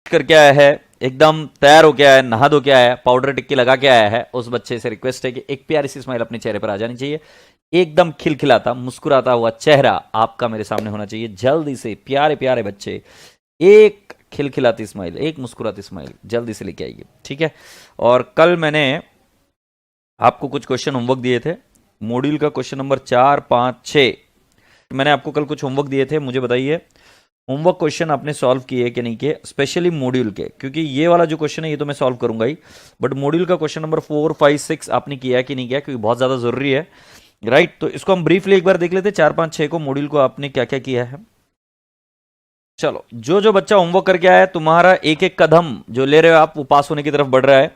करके आया है, एकदम तैयार होके आया है, नहा धो के आया है, पाउडर टिक्की लगा के आया है, उस बच्चे से रिक्वेस्ट है कि एक प्यारी सी स्माइल अपने चेहरे पर आ जानी चाहिए। एकदम खिलखिलाता मुस्कुराता हुआ चेहरा आपका मेरे सामने होना चाहिए। जल्दी से प्यारे प्यारे बच्चे एक खिलखिलाती स्माइल, एक मुस्कुराती स्माइल जल्दी से लेके आइए, ठीक है। और कल मैंने आपको कुछ क्वेश्चन होमवर्क दिए थे, मॉड्यूल का क्वेश्चन नंबर 4, 5, 6। मैंने आपको कल कुछ होमवर्क दिए थे, मुझे बताइए होमवर्क क्वेश्चन आपने सॉल्व किए कि नहीं किए, स्पेशली मॉड्यूल के, क्योंकि ये वाला जो क्वेश्चन है ये तो मैं सॉल्व करूंगा ही, बट मॉड्यूल का क्वेश्चन नंबर 4, 5, 6 आपने किया कि नहीं किया, क्योंकि बहुत ज्यादा जरूरी है, राइट। तो इसको हम ब्रीफली एक बार देख लेते हैं, 4, 5, 6 को, मॉड्यूल को आपने क्या क्या किया है। चलो, जो जो बच्चा होमवर्क करके आया है, तुम्हारा एक एक कदम जो ले रहे हो आप वो पास होने की तरफ बढ़ रहा है।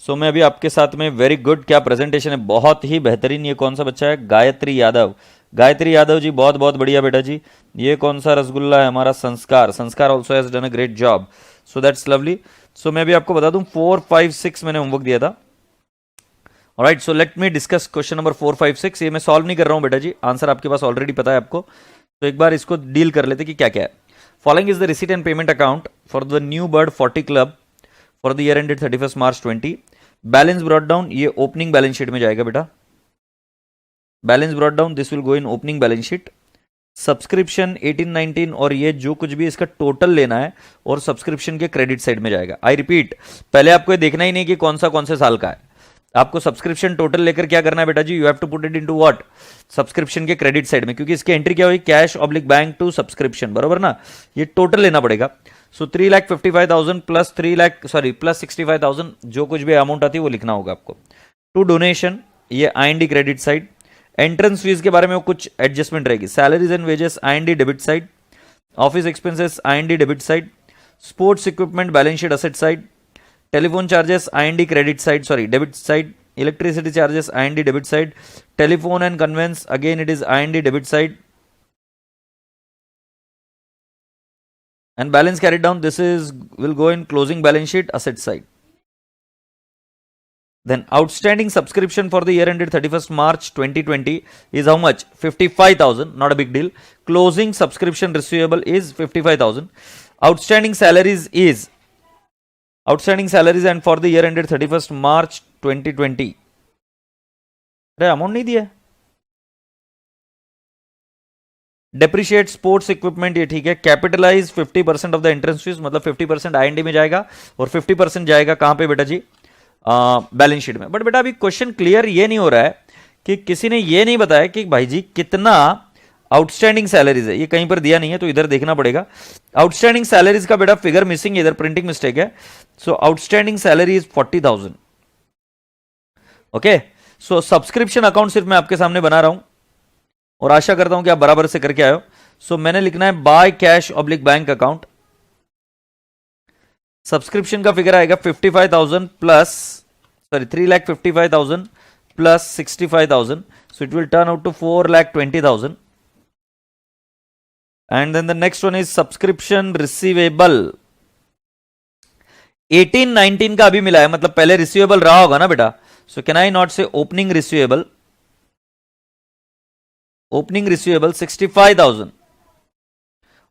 सो मैं अभी आपके साथ में, वेरी गुड, क्या प्रेजेंटेशन है, बहुत ही बेहतरीन। ये कौन सा बच्चा है? गायत्री यादव। गायत्री यादव जी, बहुत बहुत बढ़िया बेटा जी। ये कौन सा रसगुल्ला है? हमारा संस्कार। संस्कार also has done a great job, so that's lovely. So मैं भी आपको बता दूं 4, 5, 6 मैंने होमवर्क दिया था। Alright, so let me discuss question number 4, 5, 6। ये मैं सॉल्व नहीं कर रहा हूं बेटा जी, आंसर आपके पास ऑलरेडी पता है आपको, तो एक बार इसको डील कर लेते कि क्या क्या है। Following is the receipt and payment account for the new bird 40 club for the year ended 31 March 20। Balance brought down, ये ओपनिंग बैलेंस शीट में जाएगा बेटा। Balance brought down, this will go in opening balance sheet. Subscription 18, 19 और ये जो कुछ भी इसका टोटल लेना है और सब्सक्रिप्शन के क्रेडिट साइड में जाएगा। आई रिपीट, पहले आपको ये देखना ही नहीं कि कौन से साल का है, आपको सब्सक्रिप्शन टोटल लेकर क्या करना है बेटा जी, you have to put it into what, subscription के क्रेडिट साइड में, क्योंकि इसकी एंट्री क्या हुई, cash oblique bank to subscription, बरोबर ना। ये टोटल लेना पड़ेगा। सो 3,55,000 प्लस 65,000 जो कुछ भी अमाउंट आती है वो लिखना होगा आपको। टू डोनेशन, ये IND credit side. Entrance fees के बारे में वो कुछ एडजस्टमेंट रहेगी। Salaries and wages IND debit side. Office expenses IND debit side. Sports equipment balance sheet asset side. Telephone charges IND credit side, sorry debit side. Electricity charges IND debit side. Telephone and conveyance, again it is IND debit side. And balance carried down, this is will go in closing balance sheet asset side. Then outstanding subscription for the year ended 31st March 2020 is how much? 55,000, not a big deal. Closing subscription receivable is 55,000. Outstanding salaries and for the year ended 31st March 2020. अरे amount नहीं दिया। Depreciate sports equipment, ये ठीक है। Capitalize 50% of the entrance fees, मतलब 50% IND में जाएगा और 50% जाएगा कहां पे बेटा जी, बैलेंस शीट में। बट बेटा अभी क्वेश्चन क्लियर ये नहीं हो रहा है कि किसी ने ये नहीं बताया कि भाई जी कितना आउटस्टैंडिंग सैलरीज है, ये कहीं पर दिया नहीं है तो इधर देखना पड़ेगा। आउटस्टैंडिंग सैलरीज का बेटा फिगर मिसिंग, इधर प्रिंटिंग मिस्टेक है। So outstanding salary is 40,000। Okay, so subscription account सिर्फ मैं आपके सामने बना रहा हूं और आशा करता हूं कि आप बराबर से करके आए हो। सो मैंने लिखना है by cash oblique bank account. Subscription का फिगर आएगा 55,000 plus, sorry 3,55,000 plus 65,000, so it will turn out to 4,20,000। And then the next one is subscription receivable. 18, 19 का अभी मिला है, मतलब पहले रिसीवेबल रहा होगा ना बेटा। सो कैन आई नॉट से opening receivable, opening receivable 65,000।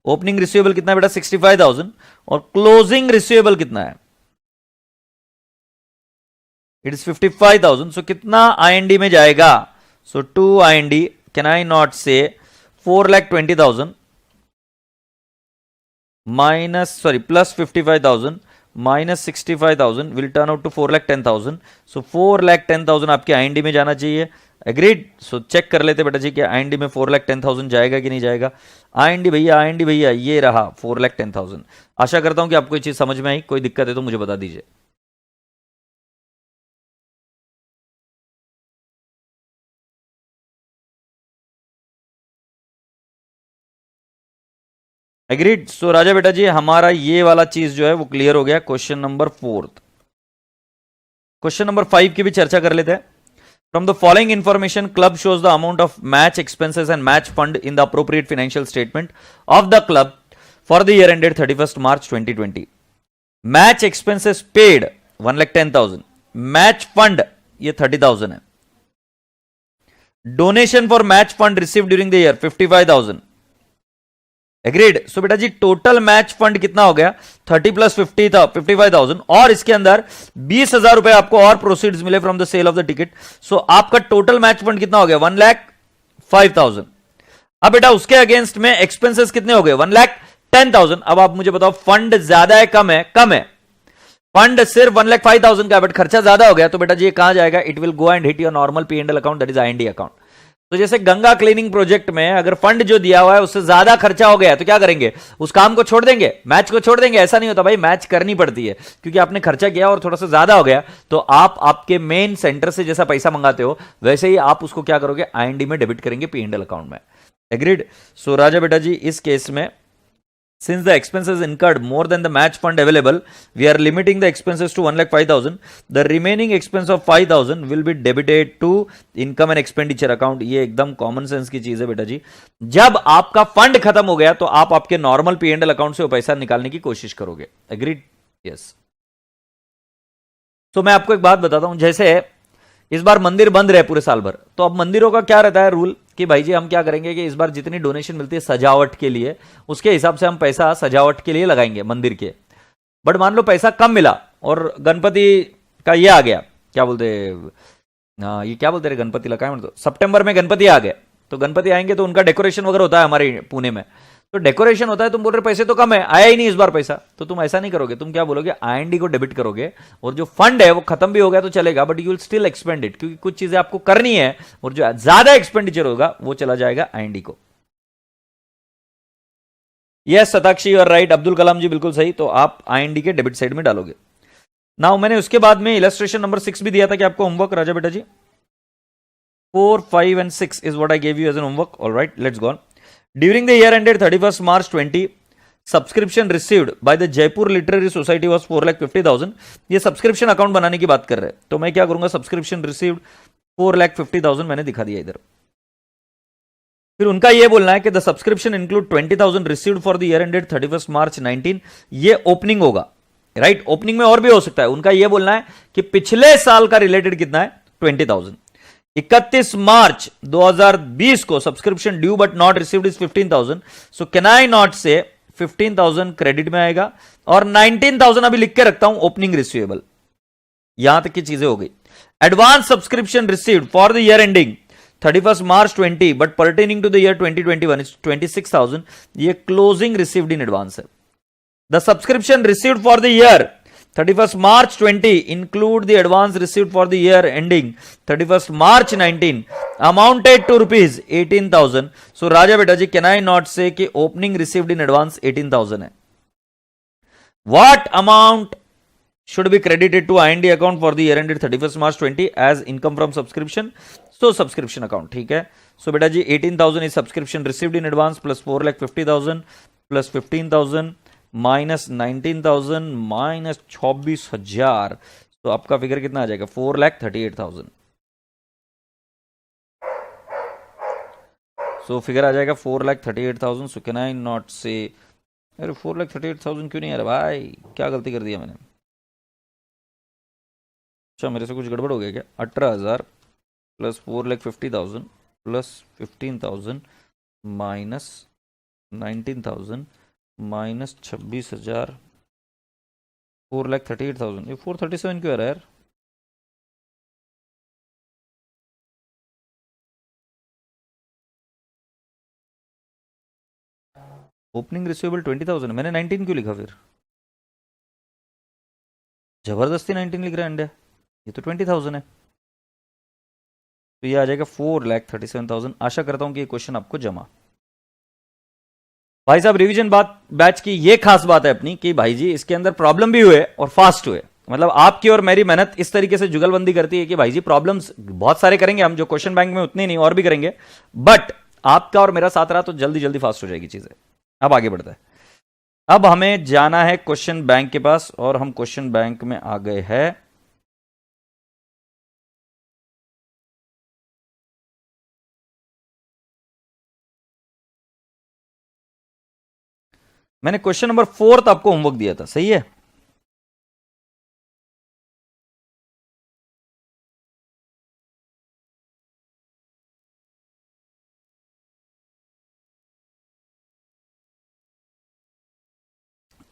Opening receivable कितना है बेटा? 65,000। और क्लोजिंग रिसीवेबल कितना है? It is 55,000। सो कितना IND में जाएगा? So to IND, can I not say 4,20,000 minus, sorry plus 55,000 minus 65,000 will turn out to 4,10,000। So 4,10,000 आपके IND में जाना चाहिए। एग्रीड। सो चेक कर लेते बेटा जी कि IND में 4,10,000 जाएगा कि नहीं जाएगा। IND भैया ये रहा 4,10,000। आशा करता हूं कि आपको ये चीज समझ में आई। कोई दिक्कत है तो मुझे बता दीजिए। एग्रीड। सो राजा बेटा जी, हमारा ये वाला चीज जो है वो क्लियर हो गया। Question number 4। क्वेश्चन नंबर 5 की भी चर्चा कर लेते हैं। From the following information, club shows the amount of match expenses and match fund in the appropriate financial statement of the club for the year ended 31st March 2020. Match expenses paid 1,10,000. Match fund ये 30,000 है। Donation for match fund received during the year 55,000. Agreed. सो बेटा जी total match fund कितना हो गया, 30 plus 50 था 55,000, और इसके अंदर 20,000 रुपए आपको और प्रोसीड्स मिले from the sale of the ticket. So आपका टोटल मैच फंड कितना हो गया, 1,05,000। अब बेटा उसके अगेंस्ट में एक्सपेंसेस कितने हो गए, 1,10,000। अब आप मुझे बताओ फंड ज्यादा है कम है, कम है। फंड सिर्फ 1,05,000 का, बट खर्चा ज्यादा हो गया, तो बेटा जी ये कहां जाएगा, it will go and hit your normal P and L account, that is IND account. तो जैसे गंगा क्लीनिंग प्रोजेक्ट में अगर फंड जो दिया हुआ है उससे ज्यादा खर्चा हो गया तो क्या करेंगे, उस काम को छोड़ देंगे, मैच को छोड़ देंगे? ऐसा नहीं होता भाई, मैच करनी पड़ती है, क्योंकि आपने खर्चा किया और थोड़ा सा ज्यादा हो गया, तो आप आपके मेन सेंटर से जैसा पैसा मंगाते हो वैसे ही आप उसको क्या करोगे, आईएनडी में डेबिट करेंगे पी एंड एल अकाउंट में। एग्रीड। सो राजा बेटा जी इस केस में since the expenses incurred more than the match fund available, we are limiting the expenses to 1,05,000. The remaining expense of 5,000 will be debited to income and expenditure account. ये एकदम common sense की चीज है बेटा जी। जब आपका fund खत्म हो गया तो आप आपके normal P and L account से वो पैसा निकालने की कोशिश करोगे। एग्रीड? यस। तो मैं आपको एक बात बताता हूं, जैसे इस बार मंदिर बंद रहे पूरे साल भर, तो अब मंदिरों का क्या रहता है रूल कि भाई जी हम क्या करेंगे कि इस बार जितनी डोनेशन मिलती है सजावट के लिए, उसके हिसाब से हम पैसा सजावट के लिए लगाएंगे मंदिर के। बट मान लो पैसा कम मिला और गणपति का ये आ गया, क्या बोलते, ये क्या बोलते रहे, गणपति लगा मतलब सितंबर में गणपति आ गए, तो गणपति आएंगे तो उनका डेकोरेशन वगैरह होता है हमारे पुणे में, तो डेकोरेशन होता है, तुम बोल रहे पैसे तो कम है, आया ही नहीं इस बार पैसा, तो तुम ऐसा नहीं करोगे, तुम क्या बोलोगे, आईएनडी को डेबिट करोगे, और जो फंड है वो खत्म भी हो गया तो चलेगा, but you will still expand it, क्योंकि कुछ चीजें आपको करनी है, और जो ज्यादा एक्सपेंडिचर होगा वो चला जाएगा आईएनडी को। यस सताक्षी और राइट, अब्दुल कलाम जी बिल्कुल सही, तो आप आईएनडी के डेबिट साइड में डालोगे। नाउ मैंने उसके बाद में इलस्ट्रेशन नंबर 6 भी दिया था कि आपको होमवर्क, राजा बेटा जी 4, 5 and 6 is what I gave you as an homework. All right, let's go on. During the year ended 31st March 20, subscription received by the Jaipur Literary Society was 4,50,000. ये subscription account बनाने की बात कर रहे हैं, तो मैं क्या करूंगा, सब्सक्रिप्शन रिसीव्ड 4,50,000 मैंने दिखा दिया इधर। फिर उनका ये बोलना है कि the subscription include 20,000 received for the year ended 31st March 19। ये ओपनिंग होगा, राइट? ओपनिंग में और भी हो सकता है। उनका ये बोलना है कि पिछले साल का रिलेटेड कितना है, 20,000। 31 मार्च 2020 को subscription due but not received is 15,000। So can I not से 15,000 क्रेडिट में आएगा, और 19,000 अभी लिख के रखता हूं ओपनिंग रिसीवेबल। यहां तक की चीजें हो गई। Advance subscription received for the year ending 31st March 20 but pertaining to the year 2021 is 26,000। ये क्लोजिंग रिसीव्ड इन एडवांस है। The subscription received for the year 31st March 20 include the advance received for the year ending 31st March 19 amounted to rupees 18,000. So Raja beta ji, can I not say कि opening received in advance 18,000 है? What amount should be credited to IND account for the year ended 31st March 20 as income from subscription? So subscription account, ठीक है। So बेटा जी 18,000 is subscription received in advance plus 4,50,000 plus 15,000 minus 19,000 minus 26,000, तो आपका figure कितना आ जाएगा, 4,38,000। So figure आ जाएगा 4,38,000। So can I not से, अरे 4,38,000 क्यों नहीं आ रहा भाई, क्या गलती कर दिया मैंने? अच्छा मेरे से कुछ गड़बड़ हो गया क्या? 18,000 प्लस 4,50,000 प्लस 15,000 माइनस 19,000 माइनस 26,000 4,38,000। ये 437 क्यों आ रहा है यार? ओपनिंग रिसीवेबल 20,000, मैंने 19 क्यों लिखा फिर? जबरदस्ती 19 लिख रहा है इंडिया, ये तो 20,000 है। तो ये आ जाएगा 4,37,000। आशा करता हूं कि ये क्वेश्चन आपको जमा। भाई साहब रिवीजन बात बैच की ये खास बात है अपनी कि भाई जी इसके अंदर प्रॉब्लम भी हुए और फास्ट हुए, मतलब आपकी और मेरी मेहनत इस तरीके से जुगलबंदी करती है कि भाई जी प्रॉब्लम्स बहुत सारे करेंगे हम, जो क्वेश्चन बैंक में उतने नहीं और भी करेंगे, बट आपका और मेरा साथ रहा तो जल्दी जल्दी फास्ट हो जाएगी चीजें। अब आगे बढ़ता है, अब हमें जाना है क्वेश्चन बैंक के पास, और हम क्वेश्चन बैंक में आ गए हैं। मैंने क्वेश्चन नंबर 4 आपको होमवर्क दिया था, सही है?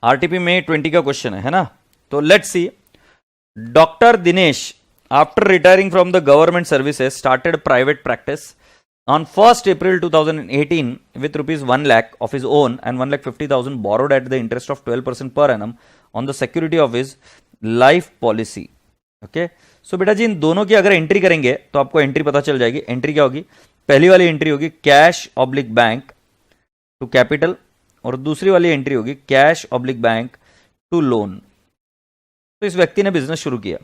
आरटीपी में 20 का क्वेश्चन है ना? तो let's see. Doctor Dinesh after retiring from the government services started private practice on 1st April 2018 with rupees 1 lakh of his own and 1,50,000 borrowed at the interest of 12% per annum on the security of his life policy. Okay, so बेटा जी इन दोनों की अगर entry करेंगे तो आपको entry पता चल जाएगी. एंट्री क्या होगी? पहली वाली एंट्री होगी cash oblique bank to capital और दूसरी वाली एंट्री होगी cash oblique bank to loan. तो इस व्यक्ति ने बिजनेस शुरू किया.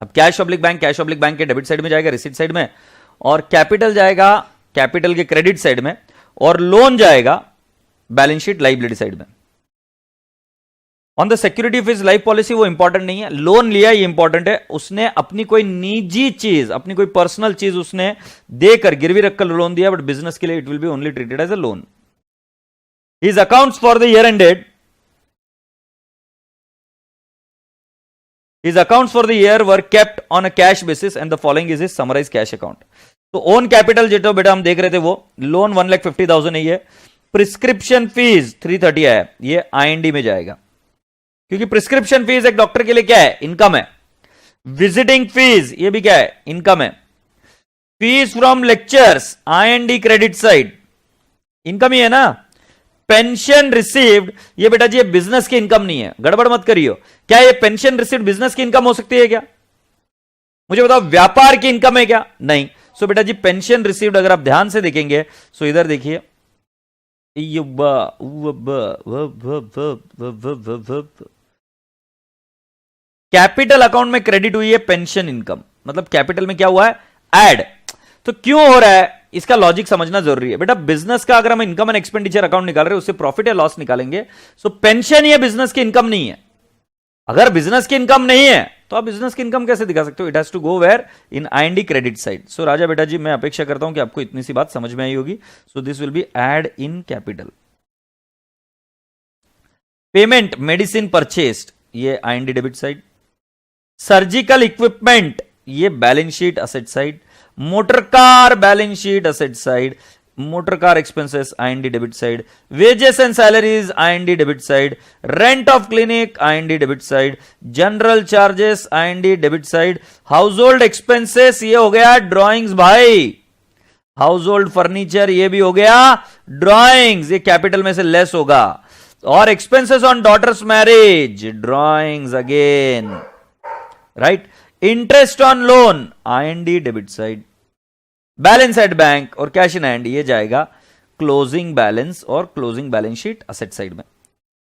अब कैश ऑब्लिक बैंक के डेबिट साइड में जाएगा, रिसीट साइड में, और कैपिटल जाएगा कैपिटल के क्रेडिट साइड में, और लोन जाएगा बैलेंस शीट लाइबिलिटी साइड में. On the security of his life policy वो इंपॉर्टेंट नहीं है. लोन लिया ये इंपॉर्टेंट है. उसने अपनी कोई निजी चीज, अपनी कोई पर्सनल चीज उसने देकर गिरवी रखकर लोन दिया, बट बिजनेस के लिए it will be only treated as a loan. His accounts for the year ended, his accounts for the year were kept on a cash basis and the following is his summarized cash account. तो own capital जो बेटा हम देख रहे थे वो loan 1,50,000 है. ये प्रिस्क्रिप्शन फीस 330 है, ये आईएनडी में जाएगा क्योंकि प्रिस्क्रिप्शन फीस एक डॉक्टर के लिए क्या है? इनकम है. विजिटिंग फीस ये भी क्या है? इनकम है. Fees from lectures IND credit side income ही है ना. पेंशन रिसीव्ड ये बेटा जी ये बिजनेस की इनकम नहीं है, गड़बड़ मत करियो. क्या ये पेंशन रिसीव्ड बिजनेस की इनकम हो सकती है क्या? मुझे बताओ, व्यापार की इनकम है क्या? नहीं. सो बेटा जी पेंशन रिसीव्ड अगर आप ध्यान से देखेंगे सो इधर देखिए, कैपिटल अकाउंट में क्रेडिट हुई है पेंशन इनकम, मतलब कैपिटल में क्या हुआ है? ऐड. तो क्यों हो रहा है इसका लॉजिक समझना जरूरी है बेटा. बिजनेस का अगर हम इनकम एंड एक्सपेंडिचर अकाउंट निकाल रहे हैं, उससे प्रॉफिट या लॉस निकालेंगे. सो पेंशन ये बिजनेस की इनकम नहीं है. अगर बिजनेस की इनकम नहीं है तो आप बिजनेस की इनकम कैसे दिखा सकते हो? It has to go where in IND credit side. So राजा बेटा जी मैं अपेक्षा करता हूं कि आपको इतनी सी बात समझ में आई होगी. So this will be add in capital. Payment medicine purchased ये IND debit side. Surgical equipment ये balance sheet asset side. Motor car balance sheet asset side. Motor car expenses IND debit side. Wages and salaries IND debit side. Rent of clinic IND debit side. General charges IND debit side. Household expenses ये हो गया drawings भाई. House hold furniture ये भी हो गया drawings, ये capital में से लेस होगा. और expenses on daughter's marriage drawings again, right. Interest on loan IND debit side. Balance at bank और कैश इन हैंड ये जाएगा क्लोजिंग बैलेंस और closing balance sheet asset side में.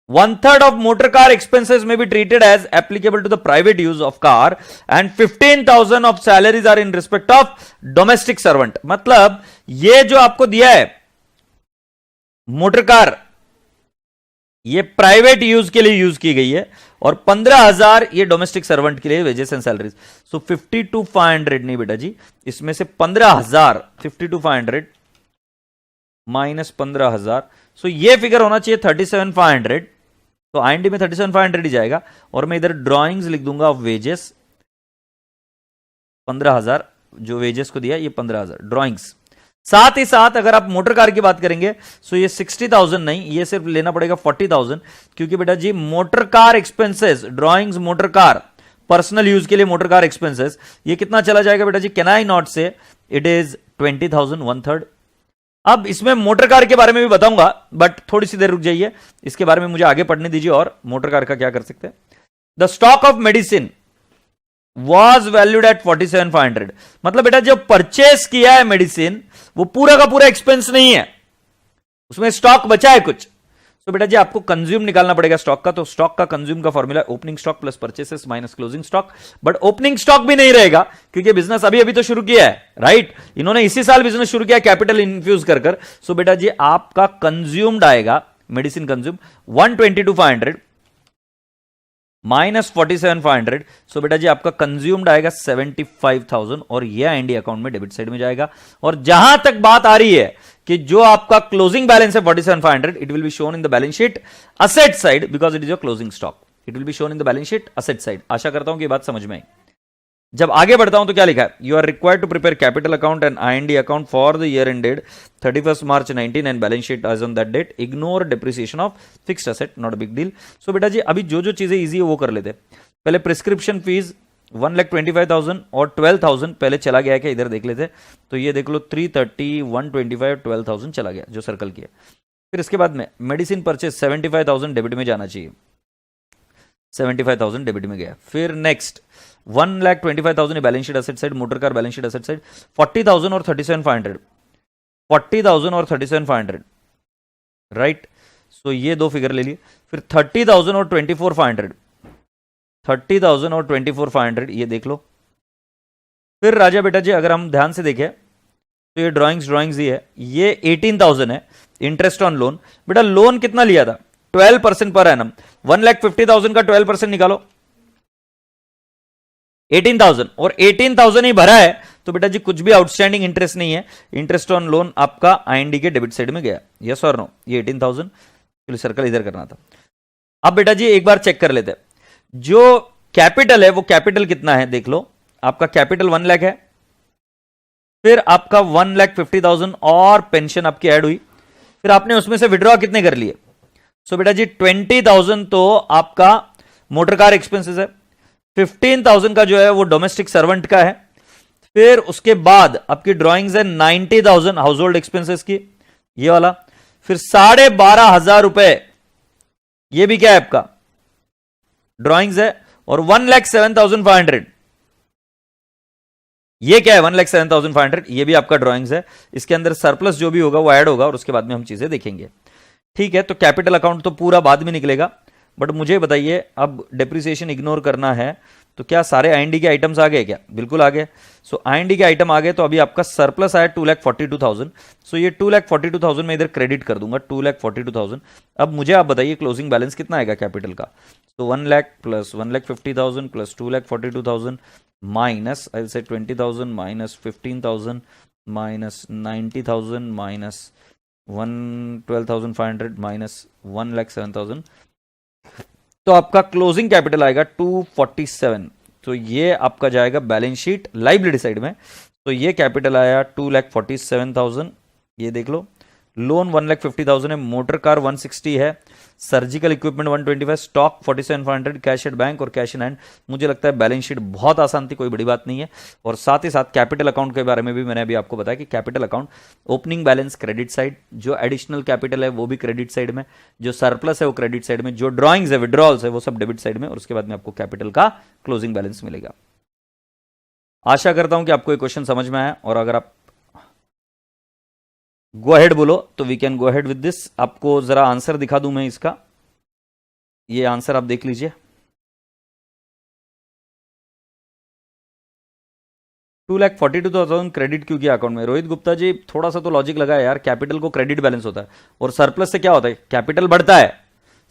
1/3 of motor car expenses may be treated as applicable to the private use of car and 15,000 of salaries are in respect of domestic servant. मतलब ये जो आपको दिया है motor car ये private use के लिए यूज की गई है और 15,000 ये डोमेस्टिक सर्वेंट के लिए वेजेस एंड सैलरीज. सो 52,500 नहीं बेटा जी, इसमें से 15,000 52,500 माइनस 15,000. सो ये फिगर होना चाहिए 37,500. तो आईएनडी में 37,500 ही जाएगा और मैं इधर ड्रॉइंग्स लिख दूंगा ऑफ वेजेस 15,000. जो वेजेस को दिया ये 15,000 ड्रॉइंग्स. साथ ही साथ अगर आप मोटर कार की बात करेंगे सो ये 60,000 नहीं, ये सिर्फ लेना पड़ेगा 40,000 क्योंकि बेटा जी motor car expenses drawings motor car personal use के लिए मोटर कार एक्सपेंसेस ये कितना चला जाएगा बेटा जी? कैन आई नॉट से इट इज 20,000 1/3. अब इसमें मोटर कार के बारे में भी बताऊंगा बट थोड़ी सी देर रुक जाइए, इसके बारे में मुझे आगे पढ़ने दीजिए. और मोटर कार का क्या कर सकते हैं? The stock of medicine was valued at 47,500. मतलब बेटा जो परचेस किया है मेडिसिन वो पूरा का पूरा एक्सपेंस नहीं है, उसमें स्टॉक बचा है कुछ. तो बेटा जी आपको कंज्यूम निकालना पड़ेगा स्टॉक का. तो स्टॉक का कंज्यूम का formula opening stock plus purchases minus closing stock. But opening stock भी नहीं रहेगा क्योंकि बिजनेस अभी अभी तो शुरू किया है, राइट. इन्होंने इसी साल बिजनेस शुरू किया कैपिटल इन्फ्यूज कर. सो बेटा जी आपका कंज्यूम्ड आएगा मेडिसिन कंज्यूम 122,500 माइनस 47,500. सो बेटा जी आपका कंज्यूम्ड आएगा 75,000 और ये आईएनडी अकाउंट में डेबिट साइड में जाएगा. और जहां तक बात आ रही है कि जो आपका क्लोजिंग बैलेंस है 47,500 it will be shown in the balance sheet asset side because it is your closing stock. It will be shown in the balance sheet asset side. आशा करता हूं कि बात समझ में आई. जब आगे बढ़ता हूं तो क्या लिखा है, you are required to prepare capital account and IND account for the year ended 31 March 19 and balance sheet as on that date, ignore depreciation of fixed asset, not big deal. So बेटा जी अभी जो जो चीजें easy है वो कर लेते। पहले प्रिस्क्रिप्शन फीस 1,25,000 और 12,000 पहले चला गया है क्या, इधर देख लेते। तो ये देख लो 330, 125, 12,000 चला गया जो सर्कल किया। फिर इसके बाद में मेडिसिन परचेज 75,000 डेबिट में जाना चाहिए, 75,000 डेबिट में गया। फिर next 1,25,000 balance sheet asset side, motor car balance sheet asset side 40,000 और 37,500, 40,000 और 37,500 राइट। सो ये दो फिगर ले लिए। फिर 30,000 और 24,500, 30,000 और 24,500 ये देख लो। फिर राजा बेटा जी अगर हम ध्यान से देखें तो ये ड्राइंग्स ही है, ये 18,000 है इंटरेस्ट ऑन लोन। बेटा लोन कितना लिया था, 12% पर एनम, 1,50,000 का 12% निकालो, 18,000 और 18,000 ही भरा है तो बेटा जी कुछ भी आउटस्टैंडिंग इंटरेस्ट नहीं है। इंटरेस्ट ऑन लोन आपका IND के डेबिट साइड में गया, यस और नो। ये 18,000 चलिए सर्कल इधर करना था। अब बेटा जी एक बार चेक कर लेते हैं, जो कैपिटल है वो कैपिटल कितना है देख लो। आपका कैपिटल 1 लाख है, फिर आपका 1,50,000 और पेंशन आपकी ऐड हुई, फिर आपने उसमें से विड्रॉ कितने कर लिए। सो बेटा जी 20,000 तो आपका मोटर कार एक्सपेंसेस है, 15,000 का जो है वो डोमेस्टिक सर्वेंट का है, फिर उसके बाद आपकी ड्राइंग्स है 90,000 हाउस होल्ड एक्सपेंसेस की, ये वाला, फिर 12,500 रुपए ये भी क्या है आपका ड्राइंग्स है, और 1,07,500 ये क्या है 1,07,500 ये भी आपका ड्राइंग्स है। इसके अंदर सरप्लस जो भी होगा वो ऐड होगा और उसके बाद में हम चीजें देखेंगे। ठीक है, तो कैपिटल अकाउंट तो पूरा बाद में निकलेगा, बट मुझे बताइए अब डेप्रिसिएशन इग्नोर करना है तो क्या सारे IND के आइटम्स आ गए क्या, बिल्कुल आ गए। सो IND के आइटम आ गए तो अभी आपका सरप्लस आया 2,42,000। सो ये 2,42,000 में इधर क्रेडिट कर दूंगा, 2,42,000। अब मुझे आप बताइए क्लोजिंग बैलेंस कितना आएगा कैपिटल का। तो 1 lakh plus 1,50,000 plus 2,42,000 minus I will say 20,000 minus 15,000 minus 90,000 minus 12,500 minus 1,07,000, तो आपका क्लोजिंग कैपिटल आएगा 247। तो ये आपका जाएगा बैलेंस शीट लाइबिलिटी साइड में। तो ये कैपिटल आया 2,47,000, ये देख लो। लोन 1,50,000 है, मोटर कार 160 है, surgical equipment 125, stock 47,500, cash at bank और कैश इन हैंड। मुझे लगता है बैलेंस शीट बहुत आसान थी, कोई बड़ी बात नहीं है। और साथ ही साथ कैपिटल अकाउंट के बारे में भी मैंने अभी आपको बताया कि capital account opening balance credit side, जो एडिशनल कैपिटल है वो भी क्रेडिट साइड में, जो सरप्लस है वो क्रेडिट साइड में, जो ड्रॉइंग्स है विड्रॉल्स है वो सब डेबिट साइड में, और उसके बाद में आपको कैपिटल का क्लोजिंग बैलेंस मिलेगा। आशा करता हूं कि आपको ये क्वेश्चन समझ में आया, और अगर आप गो अहेड बोलो तो we can go ahead with this. आपको जरा आंसर दिखा दूं मैं इसका, ये आंसर आप देख लीजिए। 2,42,000 क्रेडिट क्यों किया अकाउंट में, रोहित गुप्ता जी थोड़ा सा तो लॉजिक लगा है यार। कैपिटल को क्रेडिट बैलेंस होता है और सरप्लस से क्या होता है, कैपिटल बढ़ता है,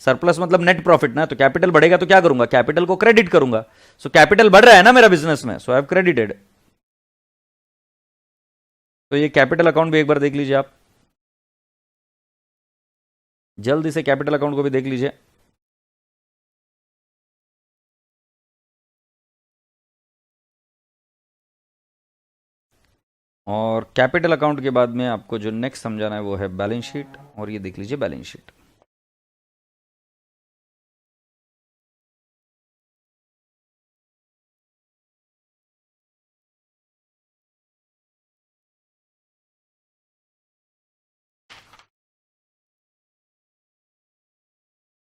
सरप्लस मतलब नेट प्रॉफिट ना, तो कैपिटल बढ़ेगा तो क्या करूंगा, कैपिटल को क्रेडिट करूंगा। सो कैपिटल बढ़ रहा है ना मेरा बिजनेस में, सो आई हैव क्रेडिटेड। तो ये कैपिटल अकाउंट भी एक बार देख लीजिए आप, जल्दी से कैपिटल अकाउंट को भी देख लीजिए। और कैपिटल अकाउंट के बाद में आपको जो नेक्स्ट समझाना है वो है बैलेंस शीट, और ये देख लीजिए बैलेंस शीट।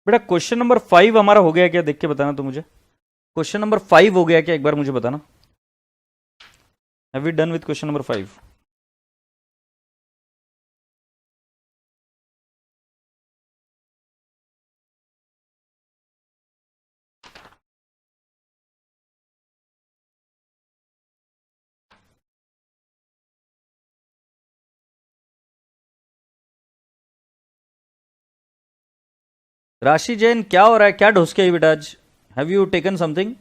बेटा क्वेश्चन नंबर 5 हमारा हो गया क्या, देख के बताना तो मुझे। क्वेश्चन नंबर 5 हो गया क्या, एक बार मुझे बताना। Have we done with question number 5? Rashi Jain क्या हो रहा है, क्या ढोस के आई बेटा आज, हैव यू टेकन समथिंग,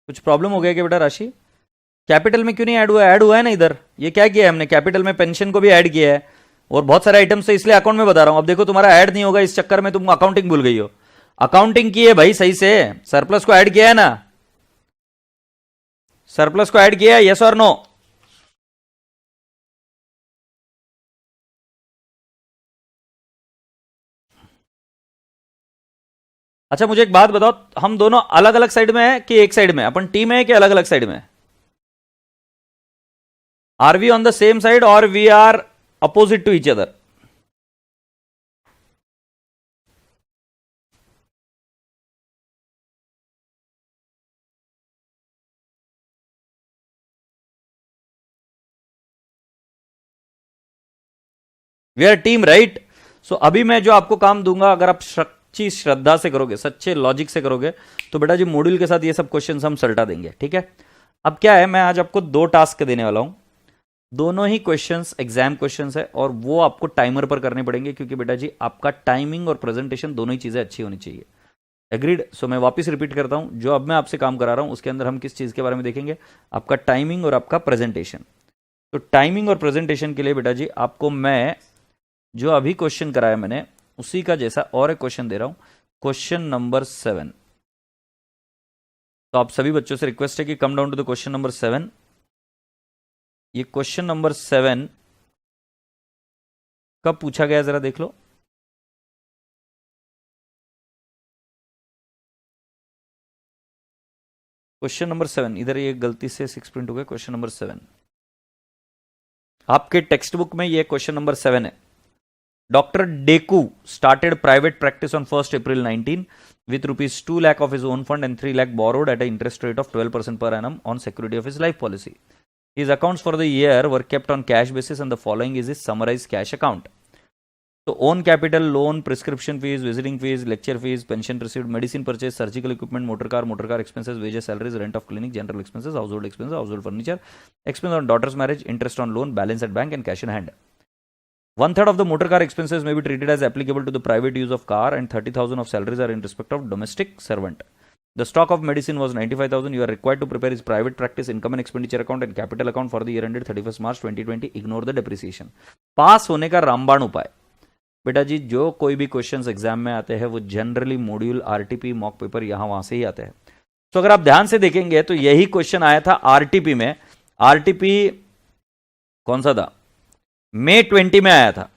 कुछ प्रॉब्लम हो गया क्या बेटा राशि? कैपिटल में क्यों नहीं ऐड हुआ, ऐड हुआ है ना इधर, ये क्या किया है हमने, कैपिटल में पेंशन को भी ऐड किया है और बहुत सारे आइटम्स है, इसलिए अकाउंट में बता रहा हूं। अब देखो तुम्हारा ऐड नहीं होगा, इस चक्कर में तुम अकाउंटिंग भूल गई हो। अकाउंटिंग की है भाई सही से, सरप्लस को ऐड किया है ना, सरप्लस को ऐड किया, यस और नो? अच्छा मुझे एक बात बताओ, हम दोनों अलग अलग साइड में है कि एक साइड में? अपन टीम है कि अलग अलग साइड में? Are we on the same side और we are opposite to each other? We are team, right? So अभी मैं जो आपको काम दूंगा, अगर आप सच्ची श्रद्धा से करोगे, सच्चे लॉजिक से करोगे, तो बेटा जी मॉड्यूल के साथ ये सब क्वेश्चन हम सल्टा देंगे, ठीक है? अब क्या है, मैं आज आपको 2 टास्क देने वाला हूं। दोनों ही क्वेश्चंस एग्जाम क्वेश्चंस है और वो आपको टाइमर पर करने पड़ेंगे, क्योंकि बेटा जी आपका टाइमिंग और प्रेजेंटेशन दोनों ही चीजें अच्छी होनी चाहिए। एग्रीड? सो मैं वापस रिपीट करता हूं, जो अब मैं आपसे काम करा रहा हूं उसके अंदर हम किस चीज के बारे में देखेंगे? आपका टाइमिंग और आपका प्रेजेंटेशन। तो टाइमिंग और प्रेजेंटेशन के लिए बेटा जी आपको मैं जो अभी क्वेश्चन कराया मैंने उसी का जैसा और एक क्वेश्चन दे रहा हूं, क्वेश्चन नंबर 7। तो आप सभी बच्चों से रिक्वेस्ट है कि come down to the question number 7। ये क्वेश्चन नंबर 7 कब पूछा गया जरा देख लो। क्वेश्चन नंबर 7, इधर ये गलती से 6 प्रिंट हो गया। क्वेश्चन नंबर 7 आपके टेक्स्ट बुक में ये क्वेश्चन नंबर 7 है। Doctor डेकू started private practice on 1st April 19 with rupees 2 lakh of his own fund and 3 lakh borrowed at an interest rate of 12% per annum on security of his life policy. His accounts for the year were kept on cash basis and the following is his summarized cash account. So own capital, loan, prescription fees, visiting fees, lecture fees, pension received, medicine purchase, surgical equipment, motor car expenses, wages, salaries, rent of clinic, general expenses, household furniture, expense on daughter's marriage, interest on loan, balance at bank and cash in hand. 1/3 of the motor car expenses may be treated as applicable to the private use of car and 30,000 of salaries are in respect of domestic servant. The stock of medicine was 95,000. You are required to prepare his private practice income and expenditure account and capital account for the year ended 31st March 2020. Ignore the depreciation. पास होने का रामबाण उपाय। बेटा जी जो कोई भी questions exam में आते हैं वो generally module, RTP, mock paper यहां वहां से ही आते हैं। तो अगर आप ध्यान से देखेंगे तो यही क्वेश्चन आया था आरटीपी में। आरटीपी कौन सा था? मई 20 में आया था।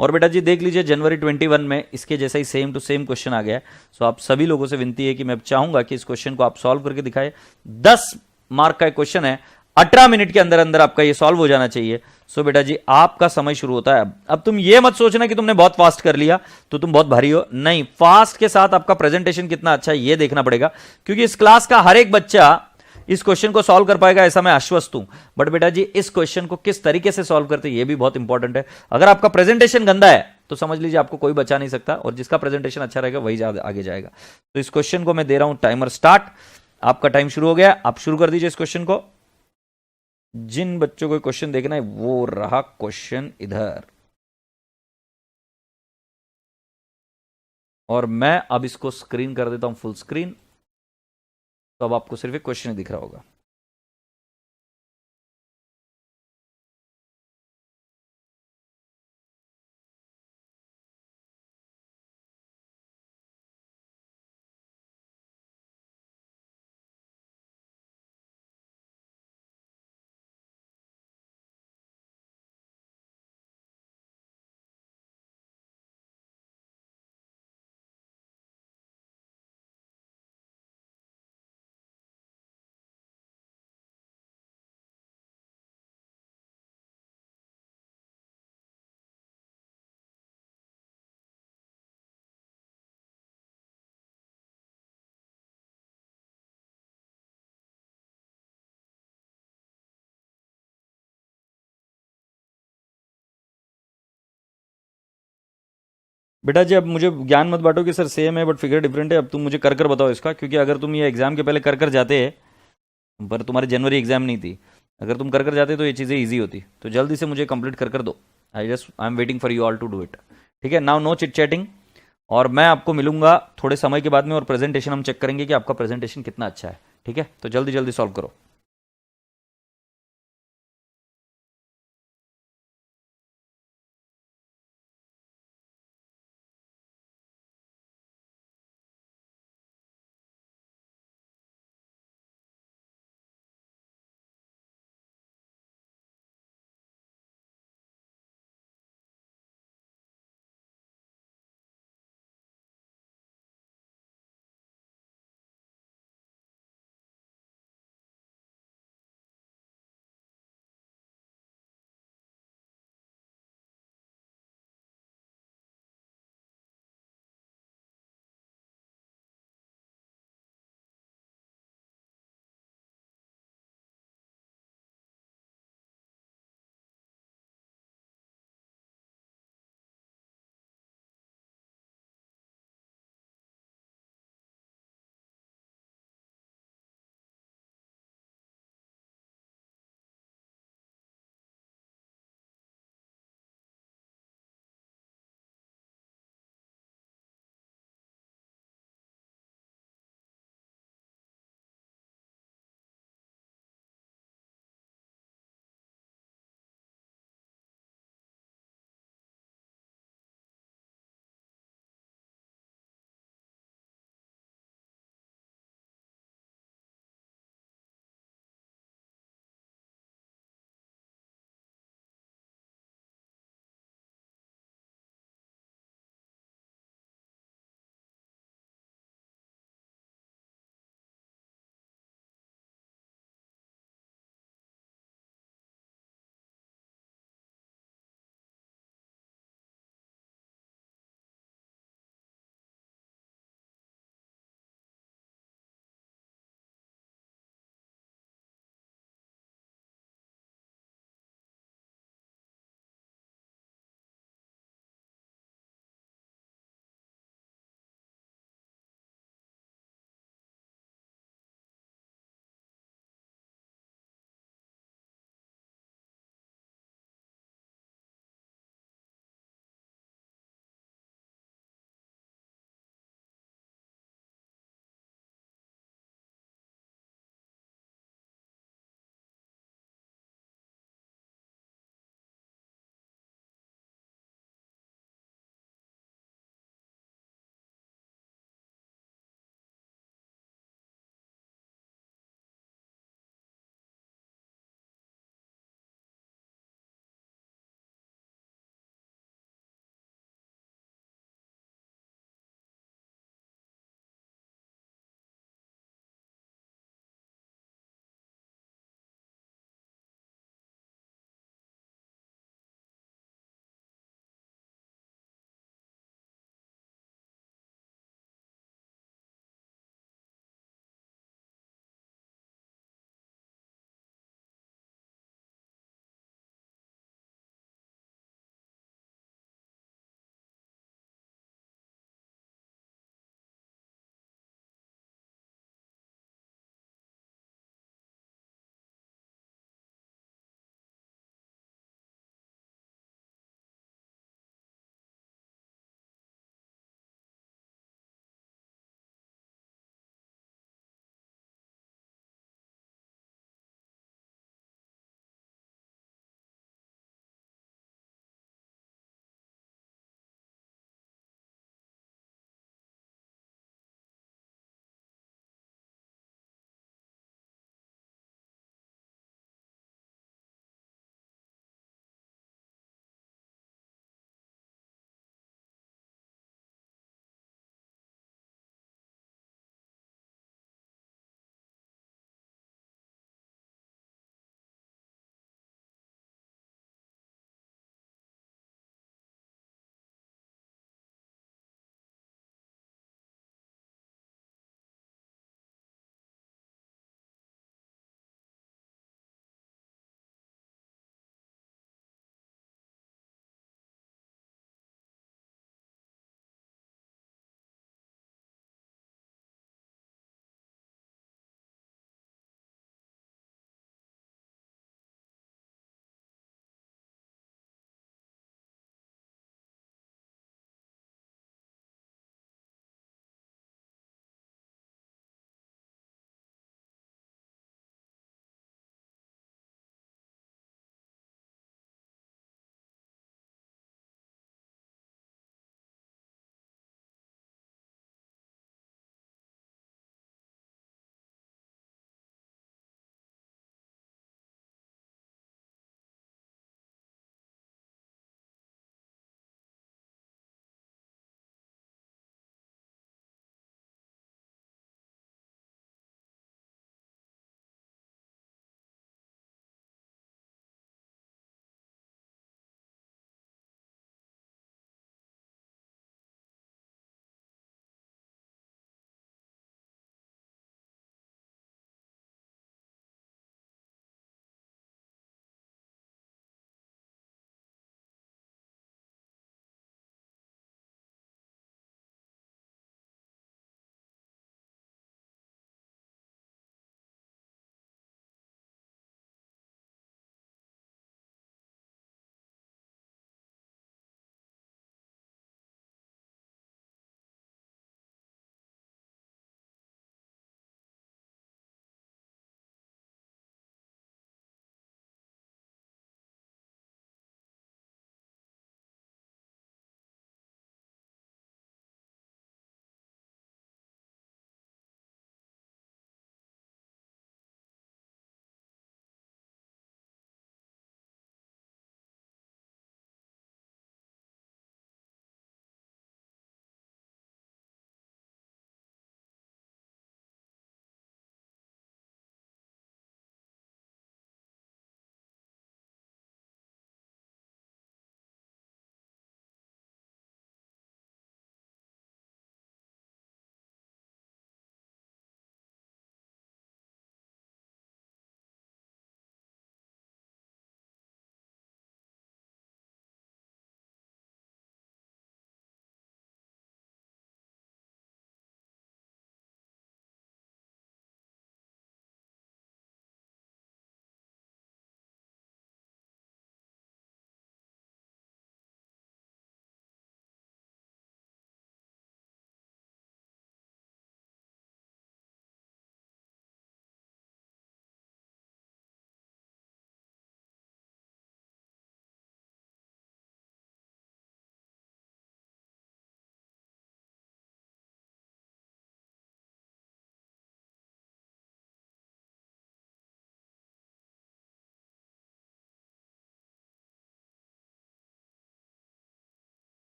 और बेटा जी देख लीजिए जनवरी 21 में इसके जैसा ही सेम टू सेम क्वेश्चन आ गया। सो आप सभी लोगों से विनती है कि मैं चाहूंगा कि इस क्वेश्चन को आप सॉल्व करके दिखाएं। 10 मार्क का क्वेश्चन है, 18 मिनट के अंदर अंदर आपका ये सॉल्व हो जाना चाहिए। सो बेटा जी आपका समय शुरू होता है अब तुम ये मत सोचना कि तुमने बहुत फास्ट कर लिया तो तुम बहुत भारी हो, नहीं। फास्ट के साथ आपका प्रेजेंटेशन कितना अच्छा है ये देखना पड़ेगा, क्योंकि इस क्लास का हर एक बच्चा इस क्वेश्चन को सॉल्व कर पाएगा ऐसा मैं आश्वस्त हूं। बट बेटा जी इस क्वेश्चन को किस तरीके से सॉल्व करते हैं ये भी बहुत इंपॉर्टेंट है। अगर आपका प्रेजेंटेशन गंदा है तो समझ लीजिए आपको कोई बचा नहीं सकता, और जिसका प्रेजेंटेशन अच्छा रहेगा वही आगे जाएगा। तो इस क्वेश्चन को मैं दे रहा हूं टाइमर स्टार्ट। आपका टाइम शुरू हो गया, आप शुरू कर दीजिए इस क्वेश्चन को। जिन बच्चों को क्वेश्चन देखना है वो रहा क्वेश्चन इधर, और मैं अब इसको स्क्रीन कर देता हूं फुल स्क्रीन। तो अब आपको सिर्फ एक क्वेश्चन ही दिख रहा होगा। बेटा जी अब मुझे ज्ञान मत बांटो कि सर सेम है बट फिगर डिफरेंट है। अब तुम मुझे कर कर बताओ इसका, क्योंकि अगर तुम ये एग्जाम के पहले कर कर जाते पर तुम्हारी जनवरी एग्जाम नहीं थी, अगर तुम कर कर जाते तो ये चीज़ें ईजी होती। तो जल्दी से मुझे कंप्लीट कर कर दो। I am waiting for you all to do it. ठीक है, नाउ नो चिट चैटिंग। और मैं आपको मिलूंगा थोड़े समय के बाद में, और प्रेजेंटेशन हम चेक करेंगे कि आपका प्रेजेंटेशन कितना अच्छा है। ठीक है, तो जल्दी जल्दी सॉल्व करो।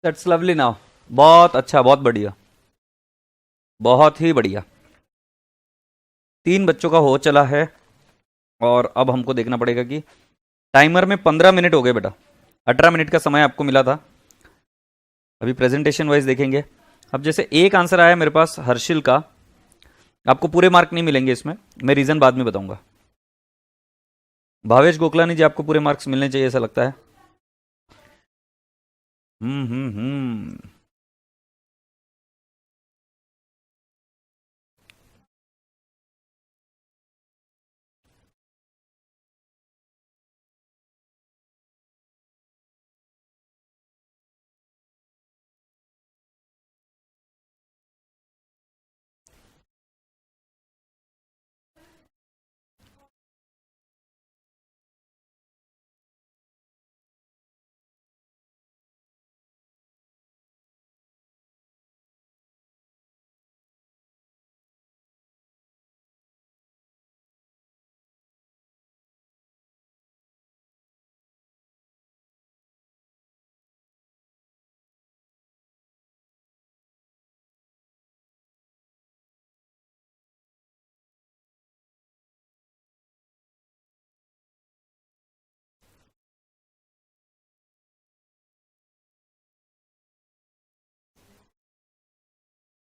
That's lovely now. बहुत अच्छा, बहुत बढ़िया, बहुत ही बढ़िया। 3 बच्चों का हो चला है और अब हमको देखना पड़ेगा कि टाइमर में 15 मिनट हो गए बेटा। 18 मिनट का समय आपको मिला था। अभी प्रेजेंटेशन वाइज देखेंगे। अब जैसे एक आंसर आया मेरे पास हर्षिल का, आपको पूरे मार्क नहीं मिलेंगे इसमें, मैं रीजन बाद में बताऊंगा। भावेश गोखलानी जी, आपको पूरे मार्क्स मिलने चाहिए ऐसा लगता है। हम्म।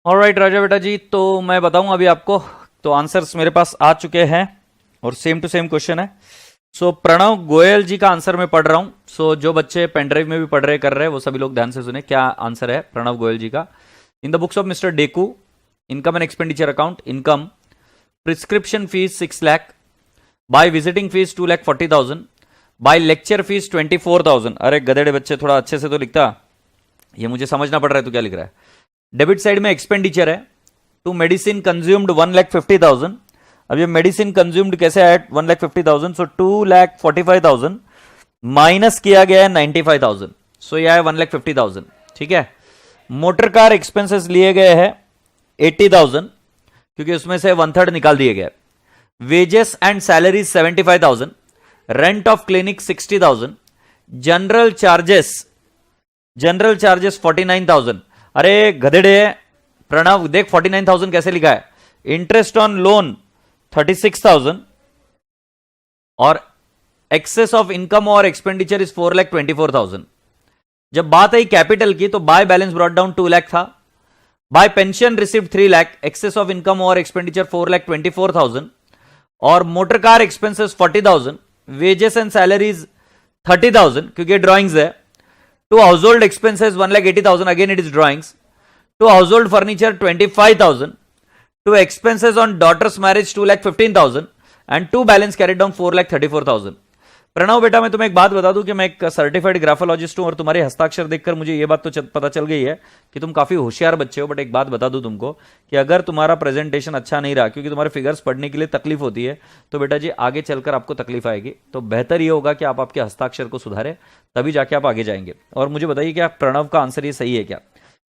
ऑलराइट राजा बेटा जी, तो मैं बताऊं अभी आपको। तो आंसर्स मेरे पास आ चुके हैं और सेम टू सेम क्वेश्चन है। सो प्रणव गोयल जी का आंसर मैं पढ़ रहा हूं। सो जो बच्चे पेनड्राइव में भी पढ़ रहे कर रहे हैं वो सभी लोग ध्यान से सुने। क्या आंसर है प्रणव गोयल जी का? In the books of mister Deku, income and expenditure account, income prescription fees 6 lakh, by visiting fees 2,40,000, by lecture fees 24,000। अरे गधेड़े बच्चे, थोड़ा अच्छे से तो लिखता, ये मुझे समझना पड़ रहा है तो क्या लिख रहा है। डेबिट साइड में एक्सपेंडिचर है, टू मेडिसिन कंज्यूम्ड 1,50,000। अब ये मेडिसिन कंज्यूम्ड कैसे आया 1,50,000? सो 2,45,000 माइनस किया गया है 95,000, सो यह है 1,50,000। ठीक है। मोटर कार एक्सपेंसेस लिए गए हैं 80,000, क्योंकि उसमें से 1/3 निकाल दिए गए। Wages and salaries 75,000, rent of clinic 60,000, general charges 49,000। अरे गधेड़े प्रणव, देख 49,000 कैसे लिखा है। इंटरेस्ट ऑन लोन 36,000 और एक्सेस ऑफ इनकम और एक्सपेंडिचर इज 4,24,000। जब बात आई कैपिटल की तो by balance brought down 2 lakh था, by pension received 3 lakh, excess of income और एक्सपेंडिचर 4,24,000 और motor car expenses 40,000, wages and salaries 30,000 क्योंकि ड्रॉइंग्स है, to household expenses 1,80,000, again it is drawings, to household furniture 25,000, to expenses on daughter's marriage 2,15,000 and to balance carried down 4,34,000। Pranav बेटा, मैं तुम्हें एक बात बता दूं कि मैं एक सर्टिफाइड ग्राफोलॉजिस्ट हूं और तुम्हारे हस्ताक्षर देखकर मुझे यह बात तो पता चल गई है कि तुम काफी होशियार बच्चे हो। बट एक बात बता दूं तुमको कि अगर तुम्हारा प्रेजेंटेशन अच्छा नहीं रहा, क्योंकि तुम्हारे फिगर्स पढ़ने के लिए तकलीफ होती है, तो बेटा जी आगे चलकर आपको तकलीफ आएगी। तो बेहतर यह होगा कि आप आपके हस्ताक्षर को सुधारें, तभी जाके आप आगे जाएंगे। और मुझे बताइए क्या प्रणव का आंसर ये सही है क्या?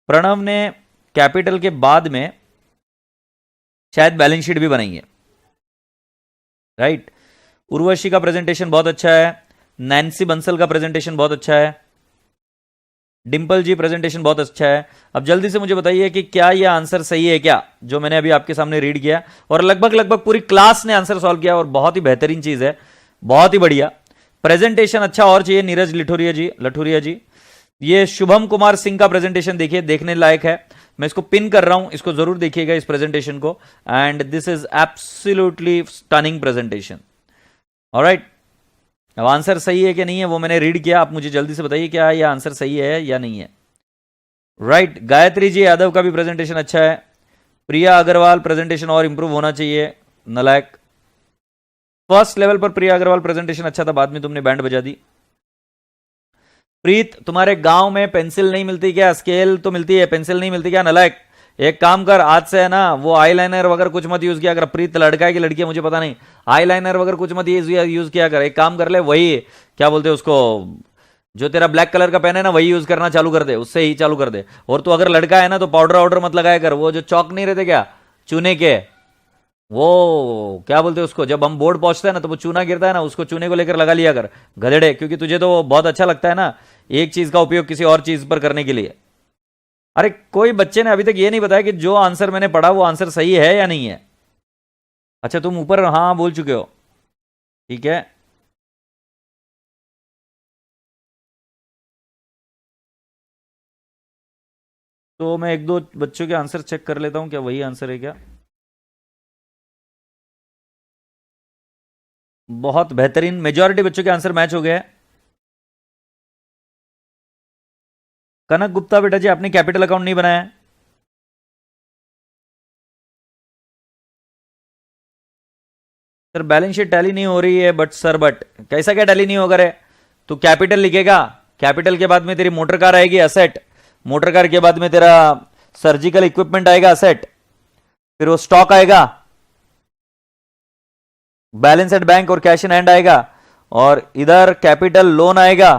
प्रणव ने कैपिटल के बाद में शायद बैलेंस शीट भी बनाई है, राइट। उर्वशी का प्रेजेंटेशन बहुत अच्छा है, नैन्सी बंसल का प्रेजेंटेशन बहुत अच्छा है, डिंपल जी प्रेजेंटेशन बहुत अच्छा है। अब जल्दी से मुझे बताइए कि क्या यह आंसर सही है क्या, जो मैंने अभी आपके सामने रीड किया। और लगभग पूरी क्लास ने आंसर सॉल्व किया और बहुत ही बेहतरीन चीज है, बहुत ही बढ़िया प्रेजेंटेशन। अच्छा और चाहिए नीरज लठुरिया जी। ये शुभम कुमार सिंह का प्रेजेंटेशन देखिए, देखने लायक है। मैं इसको पिन कर रहा हूं, इसको जरूर देखिएगा इस प्रेजेंटेशन को। And this is absolutely stunning presentation. Alright, अब आंसर सही है कि नहीं है वो मैंने रीड किया, आप मुझे जल्दी से बताइए क्या यह आंसर सही है या नहीं है। राइट, गायत्री जी यादव का भी प्रेजेंटेशन अच्छा है। प्रिया अग्रवाल प्रेजेंटेशन और इंप्रूव होना चाहिए, नलायक। फर्स्ट लेवल पर प्रिया अग्रवाल प्रेजेंटेशन अच्छा था, बाद में तुमने बैंड बजा दी। प्रीत, तुम्हारे गांव में पेंसिल नहीं मिलती क्या? स्केल तो मिलती है, पेंसिल नहीं मिलती क्या नलायक? एक काम कर, आज से है ना वो आईलाइनर वगैरह कुछ मत यूज किया कर। प्रीत लड़का है कि लड़की है मुझे पता नहीं, आईलाइनर वगैरह कुछ मत यूज किया कर। एक काम कर ले, वही क्या बोलते हैं उसको, जो तेरा ब्लैक कलर का पेन है ना वही यूज करना चालू कर दे, उससे ही चालू कर दे। और तू अगर लड़का है ना तो पाउडर वाउडर मत लगाया कर, वो जो चौक नहीं रहते क्या चूने के, वो क्या बोलते हैं उसको, जब हम बोर्ड पहुंचते हैं ना तो वो चूना गिरता है ना, उसको चूने को लेकर लगा लिया कर गधेड़े, क्योंकि तुझे तो बहुत अच्छा लगता है ना एक चीज का उपयोग किसी और चीज पर करने के लिए। अरे कोई बच्चे ने अभी तक ये नहीं बताया कि जो आंसर मैंने पढ़ा वो आंसर सही है या नहीं है। अच्छा तुम ऊपर हाँ बोल चुके हो, ठीक है। तो मैं एक दो बच्चों के आंसर चेक कर लेता हूं, क्या वही आंसर है क्या। बहुत बेहतरीन, मेजॉरिटी बच्चों के आंसर मैच हो गए हैं। कनक गुप्ता बेटा जी आपने कैपिटल अकाउंट नहीं बनाया है। सर बैलेंस शीट टैली नहीं हो रही है, बट कैसा क्या टैली नहीं होगा रे। तो कैपिटल लिखेगा, कैपिटल के बाद में तेरी मोटर कार आएगी असेट, मोटर कार के बाद में तेरा सर्जिकल इक्विपमेंट आएगा असेट, फिर वो स्टॉक आएगा, बैलेंस एट बैंक और कैश इन हैंड आएगा, और इधर कैपिटल लोन आएगा,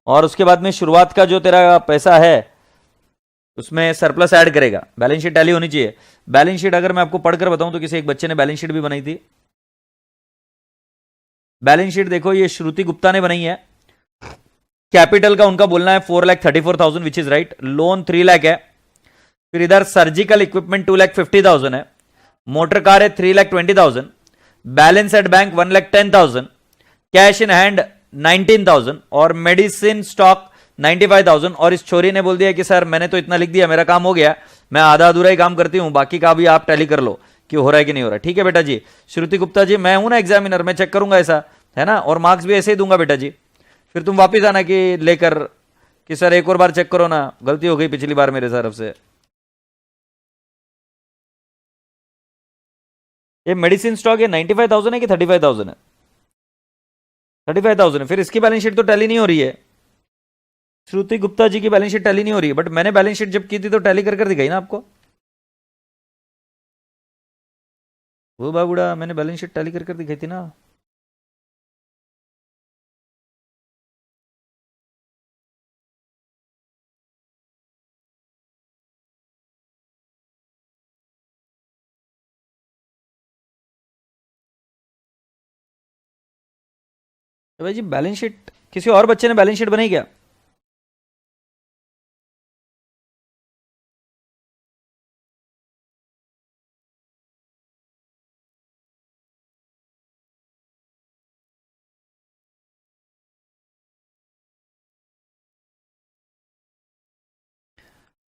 और उसके बाद में शुरुआत का जो तेरा पैसा है उसमें सरप्लस ऐड करेगा। बैलेंस शीट टैली होनी चाहिए। बैलेंस शीट अगर मैं आपको पढ़कर बताऊं तो किसी एक बच्चे ने बैलेंस शीट भी बनाई थी। बैलेंस शीट देखो ये श्रुति गुप्ता ने बनाई है। कैपिटल का उनका बोलना है 4,34,000 which is right, loan 3 lakh है, फिर इधर सर्जिकल इक्विपमेंट 2,50,000 है, मोटर कार है 3,20,000, balance at bank 1,10,000, cash in hand 19,000 और मेडिसिन स्टॉक 95,000। और इस छोरी ने बोल दिया कि सर मैंने तो इतना लिख दिया, मेरा काम हो गया, मैं आधा अधूरा ही काम करती हूं, बाकी का भी आप टैली कर लो कि हो रहा है कि नहीं हो रहा। ठीक है बेटा जी। श्रुति गुप्ता जी मैं हूं ना एग्जामिनर, मैं चेक करूंगा ऐसा है ना, और मार्क्स भी ऐसे ही दूंगा बेटा जी। फिर तुम वापिस आना कि लेकर कि सर एक और बार चेक करो ना, गलती हो गई पिछली बार मेरे तरफ से। ये मेडिसिन स्टॉक है 95,000 है कि 35,000 है। 35,000 है, फिर इसकी बैलेंस शीट तो टैली नहीं हो रही है। श्रुति गुप्ता जी की बैलेंस शीट टैली नहीं हो रही है, बट मैंने बैलेंस शीट जब की थी तो टैली कर दिखाई ना आपको। वो बाबूड़ा मैंने बैलेंस शीट टैली कर दिखाई थी ना। तो भाई जी बैलेंस शीट किसी और बच्चे ने बैलेंस शीट बनाई क्या।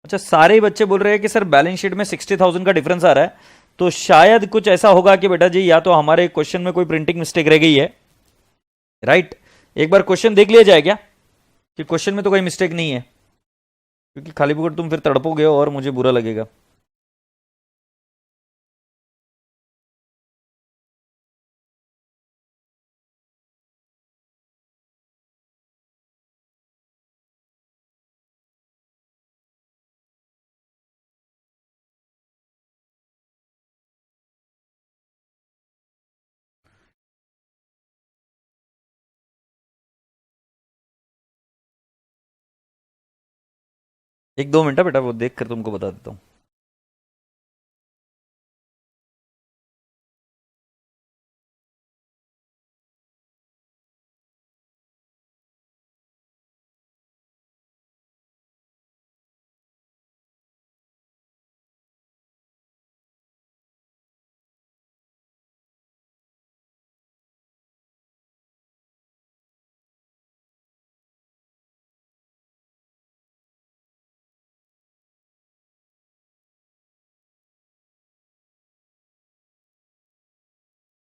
अच्छा सारे ही बच्चे बोल रहे हैं कि सर बैलेंस शीट में 60,000 का डिफरेंस आ रहा है, तो शायद कुछ ऐसा होगा कि बेटा जी या तो हमारे क्वेश्चन में कोई प्रिंटिंग मिस्टेक रह गई है, राइट। एक बार क्वेश्चन देख लिया जाए क्या कि क्वेश्चन में तो कोई मिस्टेक नहीं है, क्योंकि खाली फुकट तुम फिर तड़पोगे और मुझे बुरा लगेगा। एक दो मिनट बेटा, वो देख कर तुमको बता देता हूँ।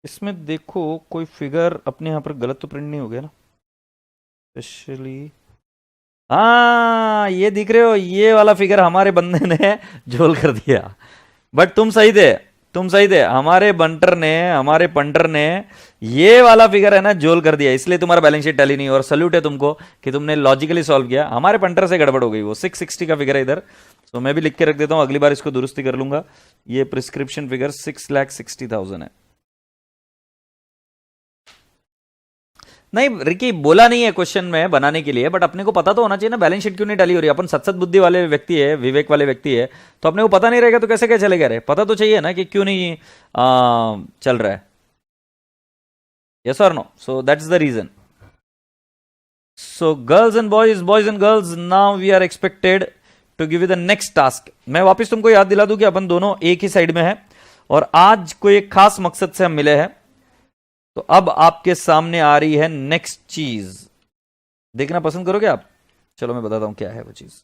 इसमें देखो कोई फिगर अपने यहाँ पर गलत तो प्रिंट नहीं हो गया ना, स्पेशली। हाँ ये दिख रहे हो, ये वाला फिगर हमारे बंदे ने झोल कर दिया, बट तुम सही थे, तुम सही थे। हमारे बंटर ने, हमारे पंटर ने ये वाला फिगर है ना झोल कर दिया, इसलिए तुम्हारा बैलेंस शीट टैली नहीं। और सल्यूट है तुमको कि तुमने लॉजिकली सॉल्व किया, हमारे पंटर से गड़बड़ हो गई। वो 660 का फिगर है इधर, तो मैं भी लिख के रख देता हूं, अगली बार इसको दुरुस्ती कर लूंगा। ये प्रिस्क्रिप्शन फिगर 6,60,000 है। नहीं रिकी, बोला नहीं है क्वेश्चन में बनाने के लिए, बट अपने को पता तो होना चाहिए ना बैलेंस शीट क्यों नहीं डाली हो रही है। अपन सत्सत बुद्धि वाले व्यक्ति है, विवेक वाले व्यक्ति है, तो अपने को पता नहीं रहेगा तो कैसे क्या चलेगा रे? पता तो चाहिए ना कि क्यों नहीं चल रहा है। यस और no? So that's the reason. So girls and boys and girls, now we are expected to give you the next task. मैं वापस तुमको याद दिला दूं कि अपन दोनों एक ही साइड में है और आज कोई एक खास मकसद से हम मिले हैं। तो अब आपके सामने आ रही है नेक्स्ट चीज, देखना पसंद करोगे आप? चलो मैं बताता हूं क्या है वो चीज।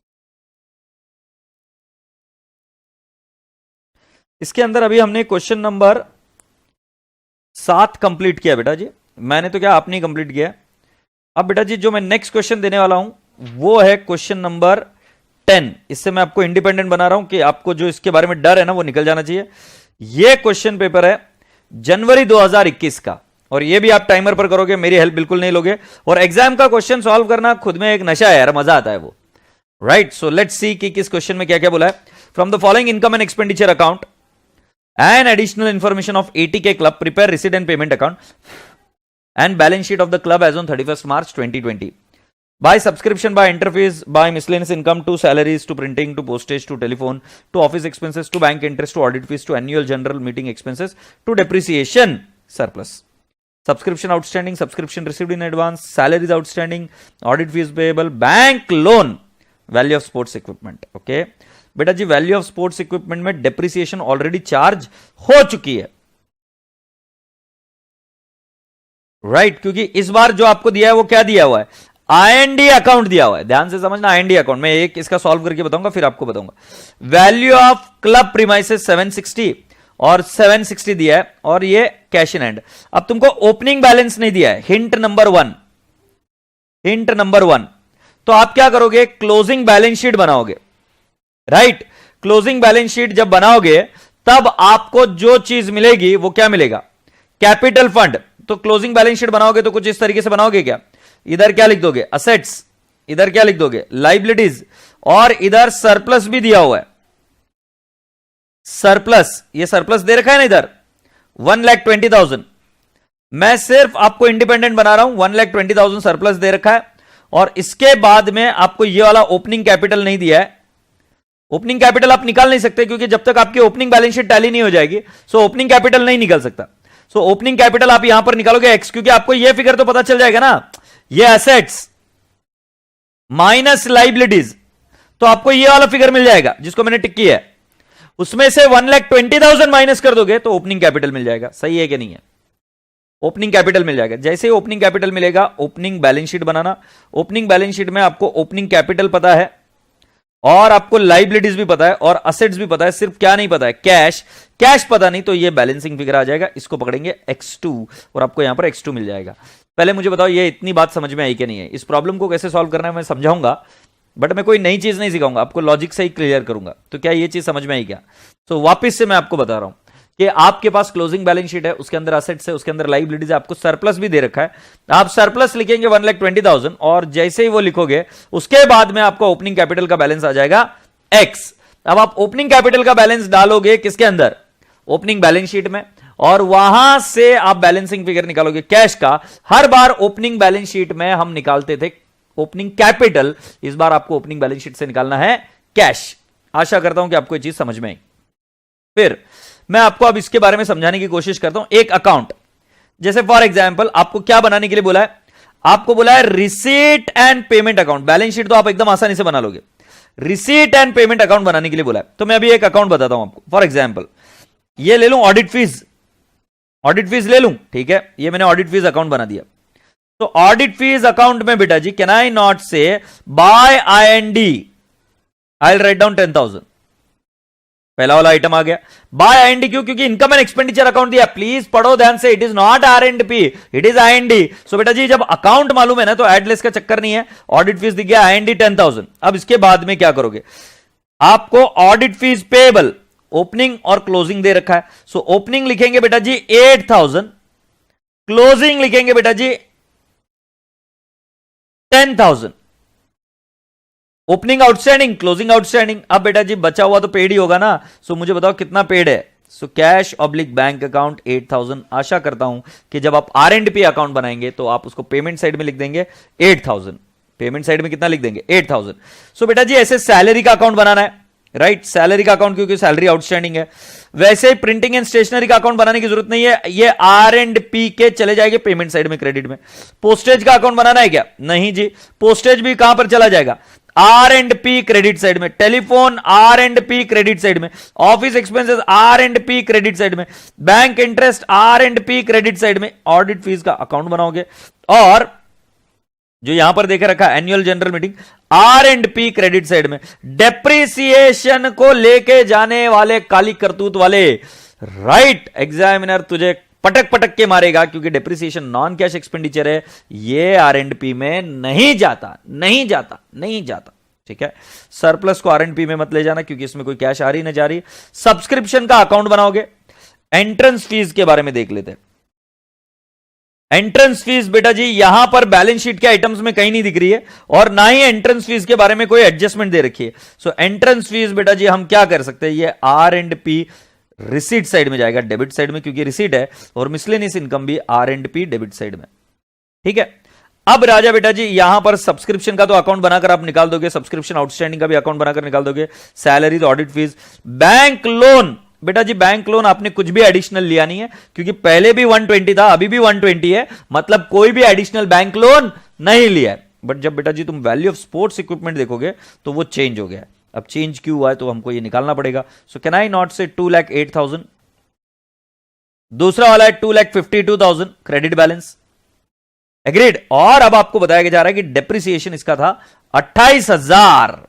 इसके अंदर अभी हमने क्वेश्चन नंबर 7 कंप्लीट किया बेटा जी। मैंने तो क्या, आपने कंप्लीट किया। अब बेटा जी जो मैं नेक्स्ट क्वेश्चन देने वाला हूं वो है क्वेश्चन नंबर 10। इससे मैं आपको इंडिपेंडेंट बना रहा हूं कि आपको जो इसके बारे में डर है ना वो निकल जाना चाहिए। यह क्वेश्चन पेपर है जनवरी 2021 का, और ये भी आप टाइमर पर करोगे, मेरी हेल्प बिल्कुल नहीं लोगे। और एग्जाम का क्वेश्चन सॉल्व करना खुद में एक नशा है यार, मजा आता है वो, राइट? सो लेट्स सी कि किस क्वेश्चन में क्या क्या बोला है। From the following income and expenditure account and additional information of ATK club, prepare receipt and payment account and balance sheet of the club as on 31st March 2020 by subscription, by interface, by miscellaneous income, to salaries, to printing, to postage, to telephone, to office expenses, to bank interest, to audit fees, to annual general meeting expenses, to depreciation surplus. Subscription outstanding, subscription received in advance, salaries outstanding, audit fees payable, bank loan, value of sports equipment. Okay, बेटा जी value of sports equipment में depreciation already charge हो चुकी है, right? क्योंकि इस बार जो आपको दिया है वो क्या दिया हुआ है? IND अकाउंट दिया हुआ है। ध्यान से समझना, IND अकाउंट मैं एक इसका सॉल्व करके बताऊंगा, फिर आपको बताऊंगा। वैल्यू ऑफ क्लब प्रीमाइसेस 760 और 760 दिया है, और ये कैश इन हैंड। अब तुमको ओपनिंग बैलेंस नहीं दिया है, हिंट नंबर 1, हिंट नंबर 1। तो आप क्या करोगे? क्लोजिंग बैलेंस शीट बनाओगे, राइट? क्लोजिंग बैलेंस शीट जब बनाओगे तब आपको जो चीज मिलेगी वो क्या मिलेगा? Capital fund. तो क्लोजिंग बैलेंस शीट बनाओगे तो कुछ इस तरीके से बनाओगे क्या? इधर क्या लिख दोगे? असेट्स। इधर क्या लिख दोगे? लाइबिलिटीज। और इधर सरप्लस भी दिया हुआ है, सरप्लस। ये सरप्लस दे रखा है ना इधर 1,20,000। मैं सिर्फ आपको इंडिपेंडेंट बना रहा हूं, 1,20,000 सरप्लस दे रखा है। और इसके बाद में आपको ये वाला ओपनिंग कैपिटल नहीं दिया है। ओपनिंग कैपिटल आप निकाल नहीं सकते क्योंकि जब तक आपकी ओपनिंग बैलेंस शीट टैली नहीं हो जाएगी, सो ओपनिंग कैपिटल नहीं निकल सकता। सो ओपनिंग कैपिटल आप यहां पर निकालोगे एक्स, क्योंकि आपको यह फिगर तो पता चल जाएगा ना, ये एसेट्स माइनस लाइबिलिटीज, तो आपको ये वाला फिगर मिल जाएगा जिसको मैंने टिक किया है। उसमें से 1,20,000 माइनस कर दोगे तो ओपनिंग कैपिटल मिल जाएगा। सही है कि नहीं है? ओपनिंग कैपिटल मिल जाएगा। जैसे ही ओपनिंग कैपिटल मिलेगा, ओपनिंग बैलेंस शीट बनाना। ओपनिंग बैलेंस शीट में आपको ओपनिंग कैपिटल पता है और आपको लाइबिलिटीज भी पता है और असेट्स भी पता है, सिर्फ क्या नहीं पता है? कैश। कैश पता नहीं तो ये बैलेंसिंग फिगर आ जाएगा, इसको पकड़ेंगे x2 और आपको यहां पर x2 मिल जाएगा। पहले मुझे बताओ ये इतनी बात समझ में आई कि नहीं है? इस प्रॉब्लम को कैसे सॉल्व करना है मैं समझाऊंगा, बट मैं कोई नई चीज नहीं सिखाऊंगा, आपको लॉजिक से ही क्लियर करूंगा। तो क्या ये चीज समझ में आई क्या? तो वापस से मैं आपको बता रहा हूं कि आपके पास क्लोजिंग बैलेंस शीट है, उसके अंदर असेट्स है, उसके अंदर लाइबिलिटीज है, आपको सरप्लस भी दे रखा है। आप सरप्लस लिखेंगे 1,20,000 और जैसे ही वो लिखोगे उसके बाद में आपका ओपनिंग कैपिटल का बैलेंस आ जाएगा x। अब आप ओपनिंग कैपिटल का बैलेंस डालोगे किसके अंदर? ओपनिंग बैलेंस शीट में, और वहां से आप बैलेंसिंग फिगर निकालोगे कैश का। हर बार ओपनिंग बैलेंस शीट में हम निकालते थे ओपनिंग कैपिटल, इस बार आपको ओपनिंग बैलेंस शीट से निकालना है कैश। आशा करता हूं कि आपको ये चीज समझ में आई। फिर मैं आपको अब इसके बारे में समझाने की कोशिश करता हूं। एक अकाउंट, जैसे फॉर एग्जांपल आपको क्या बनाने के लिए बोला है? आपको बोला है receipt and payment account. Balance sheet तो आप एकदम आसानी से बना लोगे, रिसीट एंड पेमेंट अकाउंट बनाने के लिए बोला है। तो मैं अभी एक अकाउंट बताता हूं आपको। फॉर एग्जांपल ये ले लूं ऑडिट फीस, ऑडिट फीस ले लूं, ठीक है? ये मैंने ऑडिट फीस अकाउंट बना दिया। तो ऑडिट फीस अकाउंट में बेटा जी can I not say by IND, I will write down 10,000। पहला वाला आइटम आ गया। बाय IND क्यों? क्योंकि इनकम एंड एक्सपेंडिचर अकाउंट दिया। प्लीज पढ़ो ध्यान से, it is not R&P, it is IND। सो बेटा जी जब अकाउंट मालूम है ना तो एडलेस का चक्कर नहीं है। ऑडिट फीस दिख गया IND 10,000। अब इसके बाद में क्या करोगे? आपको ऑडिट फीस पेएबल, ओपनिंग और क्लोजिंग दे रखा है। सो ओपनिंग लिखेंगे बेटा जी 8,000, क्लोजिंग लिखेंगे बेटा जी 10,000। Opening outstanding, closing outstanding. अब बेटा जी बचा हुआ तो पेड ही होगा ना, सो मुझे बताओ कितना पेड है? So cash oblique bank account 8000। आशा करता हूं कि जब आप आर एंड पी अकाउंट बनाएंगे तो आप उसको पेमेंट साइड में लिख देंगे 8000। पेमेंट साइड में कितना लिख देंगे 8000। सो बेटा जी ऐसे सैलरी का अकाउंट बनाना है, राइट, सैलरी का अकाउंट क्योंकि सैलरी आउटस्टैंडिंग है। वैसे ही प्रिंटिंग एंड स्टेशनरी का अकाउंट बनाने की जरूरत नहीं है, ये आर एंड पी के चले जाएंगे पेमेंट साइड में क्रेडिट में। पोस्टेज का अकाउंट बनाना है क्या? नहीं जी, पोस्टेज भी कहां पर चला जाएगा? R and P credit side में। Telephone R and P credit side में। Office expenses R and P credit side में। Bank interest R and P credit side में। ऑडिट फीस का अकाउंट बनाओगे और जो यहां पर देखे रखा annual general meeting R and P credit side में। डेप्रिसिएशन को लेके जाने वाले काली करतूत वाले, राइट, एग्जामिनर तुझे पटक पटक के मारेगा क्योंकि डेप्रिसिएशन नॉन कैश एक्सपेंडिचर है, ये आर एंड पी में नहीं जाता, नहीं जाता, नहीं जाता। ठीक है, सरप्लस को आर एंड पी में मत ले जाना क्योंकि इसमें कोई कैश आ रही ना जा रही। सब्सक्रिप्शन का अकाउंट बनाओगे। एंट्रेंस फीस के बारे में देख लेते हैं। एंट्रेंस फीस बेटा जी यहां पर बैलेंस शीट के आइटम्स में कहीं नहीं दिख रही है और ना ही एंट्रेंस फीस के बारे में कोई एडजस्टमेंट दे रखी है। सो एंट्रेंस फीस बेटा जी हम क्या कर सकते हैं, ये R and P receipt side में जाएगा, डेबिट साइड में, क्योंकि रिसीट है, और मिसलेनियस इनकम भी R and P debit side में। ठीक है, अब राजा बेटा जी यहां पर सब्सक्रिप्शन का तो अकाउंट बनाकर आप निकाल दोगे, सब्सक्रिप्शन आउटस्टैंडिंग का भी अकाउंट बनाकर निकाल दोगे, salaries, audit fees, bank loan. बेटा जी बैंक लोन आपने कुछ भी एडिशनल लिया नहीं है क्योंकि पहले भी 120 था, अभी भी 120 है, मतलब कोई भी एडिशनल बैंक लोन नहीं लिया है। बट जब बेटा जी तुम वैल्यू ऑफ स्पोर्ट्स इक्विपमेंट देखोगे तो वो चेंज हो गया है। अब चेंज क्यों हुआ है तो हमको ये निकालना पड़ेगा। सो कैन आई नॉट से 2,08,000। दूसरा वाला है 2,52,000 क्रेडिट बैलेंस, एग्रीड। और अब आपको बताया जा रहा है कि डेप्रिसिएशन इसका था 28,000,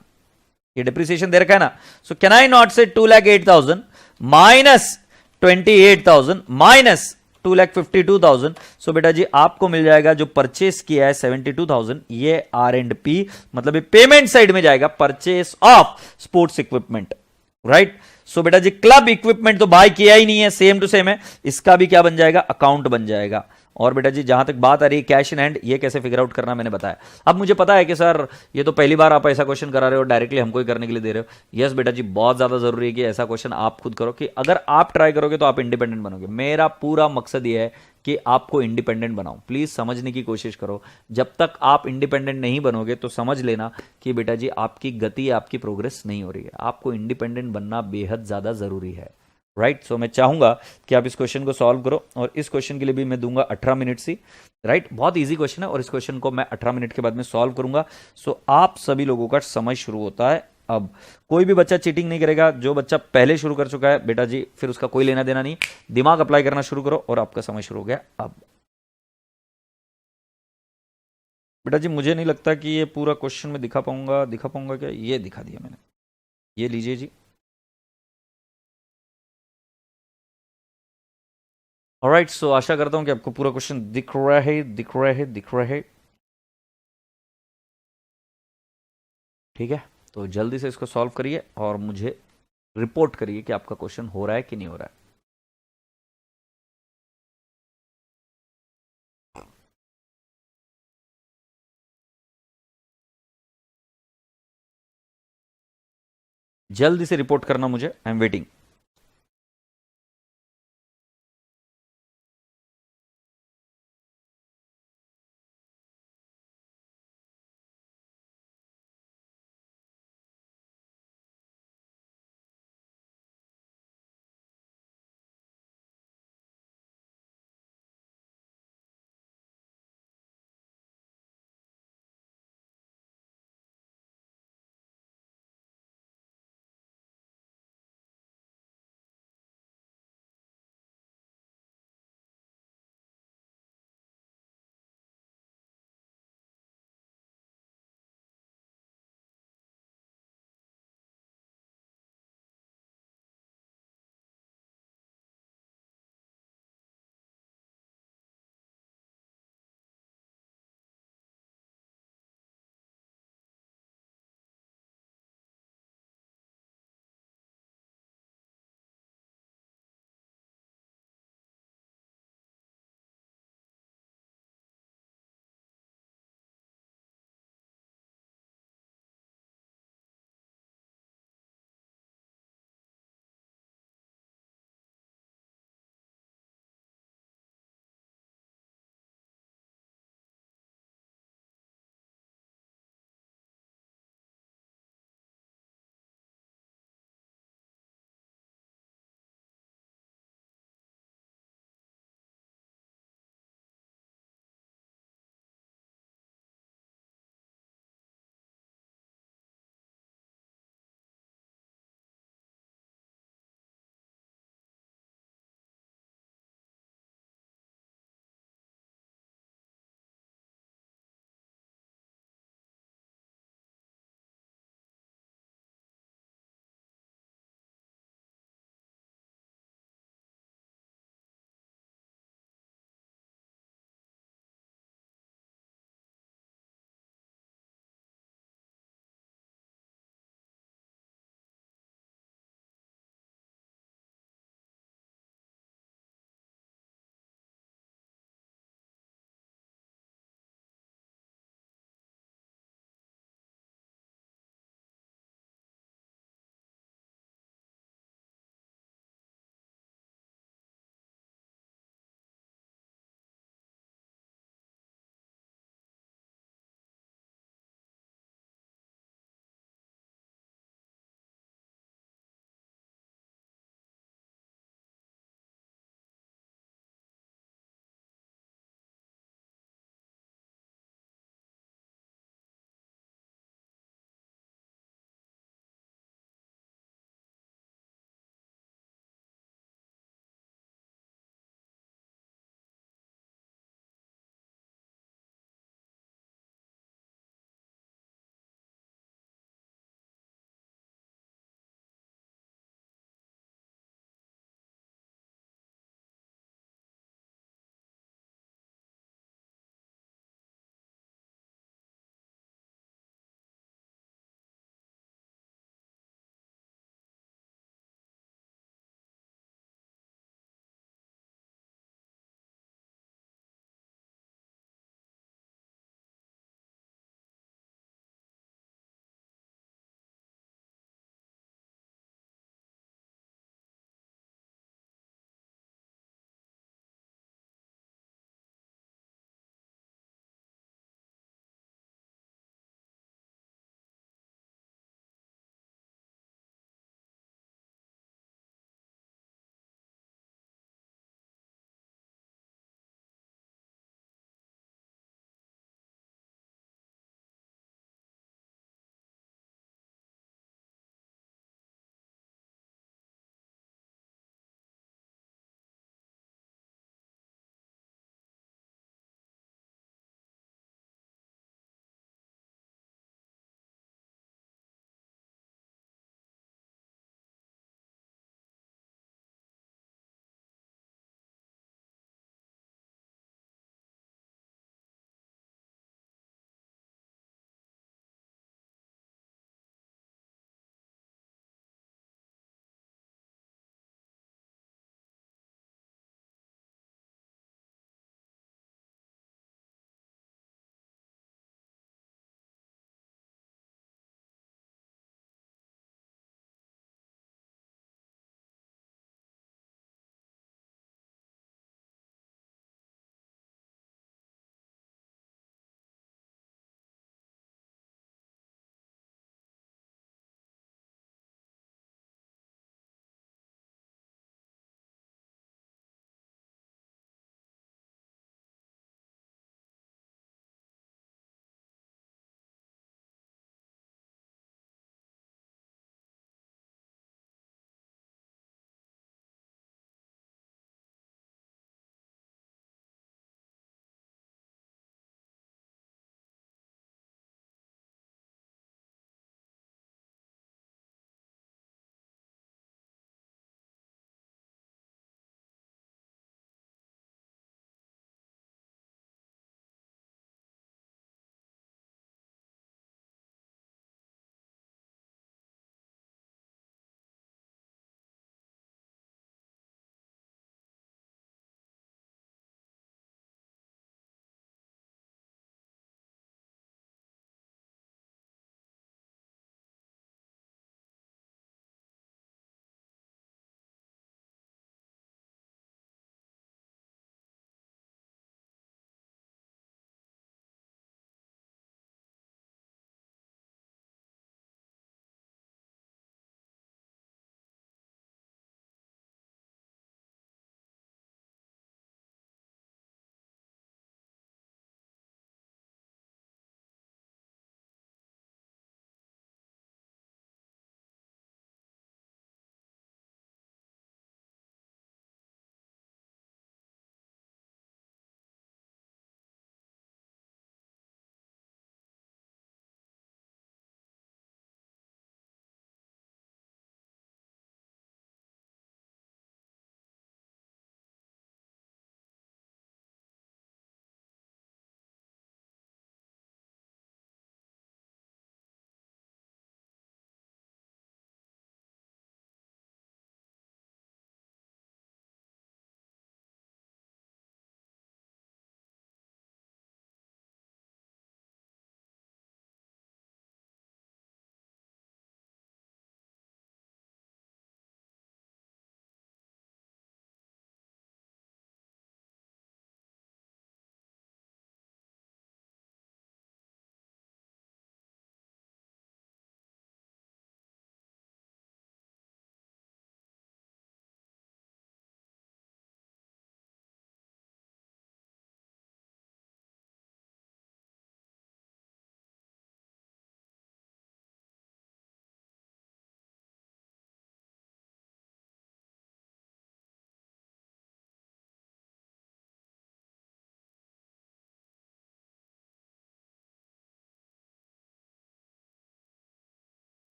ये डेप्रिसिएशन दे रखा है ना। सो कैन आई नॉट से 2,08,000 माइनस 28,000 माइनस 2,52,000। सो बेटा जी आपको मिल जाएगा जो परचेस किया है 72,000, ये आर एंड पी, मतलब ये पेमेंट साइड में जाएगा, purchase of sports equipment, right. So बेटा जी क्लब इक्विपमेंट तो बाय किया ही नहीं है, सेम टू सेम है, इसका भी क्या बन जाएगा, अकाउंट बन जाएगा। और बेटा जी जहां तक बात आ रही है कैश इन हैंड, ये कैसे फिगर आउट करना मैंने बताया। अब मुझे पता है कि सर ये तो पहली बार आप ऐसा क्वेश्चन करा रहे हो, डायरेक्टली हमको ही करने के लिए दे रहे हो। यस बेटा जी बहुत ज्यादा जरूरी है कि ऐसा क्वेश्चन आप खुद करो, कि अगर आप ट्राई करोगे तो आप इंडिपेंडेंट बनोगे। मेरा पूरा मकसद ये है कि आपको इंडिपेंडेंट बनाओ, प्लीज समझने की कोशिश करो। जब तक आप इंडिपेंडेंट नहीं बनोगे तो समझ लेना कि बेटा जी आपकी गति, आपकी प्रोग्रेस नहीं हो रही है। आपको इंडिपेंडेंट बनना बेहद ज्यादा जरूरी है, राइट। सो मैं चाहूंगा कि आप इस क्वेश्चन को सॉल्व करो, और इस क्वेश्चन के लिए भी मैं दूंगा 18 मिनट सी, राइट। बहुत इजी क्वेश्चन है और इस क्वेश्चन को मैं 18 मिनट के बाद में सॉल्व करूंगा। सो आप सभी लोगों का समय शुरू होता है अब। कोई भी बच्चा चीटिंग नहीं करेगा, जो बच्चा पहले शुरू कर चुका है बेटा जी फिर उसका कोई लेना देना नहीं, दिमाग अप्लाई करना शुरू करो और आपका समय शुरू हो गया अब। बेटा जी मुझे नहीं लगता कि ये पूरा क्वेश्चन में दिखा पाऊंगा क्या, ये दिखा दिया मैंने, ये लीजिए जी। ऑलराइट, सो आशा करता हूं कि आपको पूरा क्वेश्चन दिख रहा है, दिख रहा है, दिख रहा है। ठीक है, तो जल्दी से इसको सॉल्व करिए और मुझे रिपोर्ट करिए कि आपका क्वेश्चन हो रहा है कि नहीं हो रहा है। जल्दी से रिपोर्ट करना मुझे, I am waiting.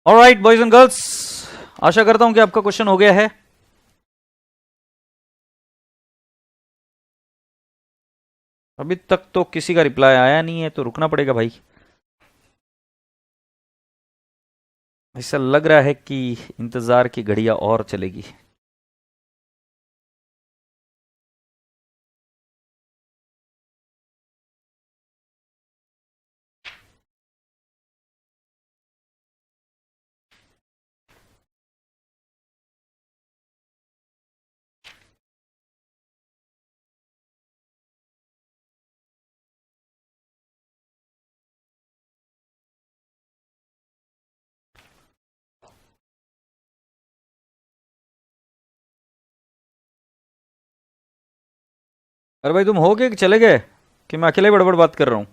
Alright boys and girls, आशा करता हूं कि आपका क्वेश्चन हो गया है। अभी तक तो किसी का रिप्लाई आया नहीं है, तो रुकना पड़ेगा भाई। ऐसा लग रहा है कि इंतजार की घड़ियां और चलेगी। अरे भाई तुम हो गए कि चले गए, कि मैं अकेले बड़बड़ बात कर रहा हूं?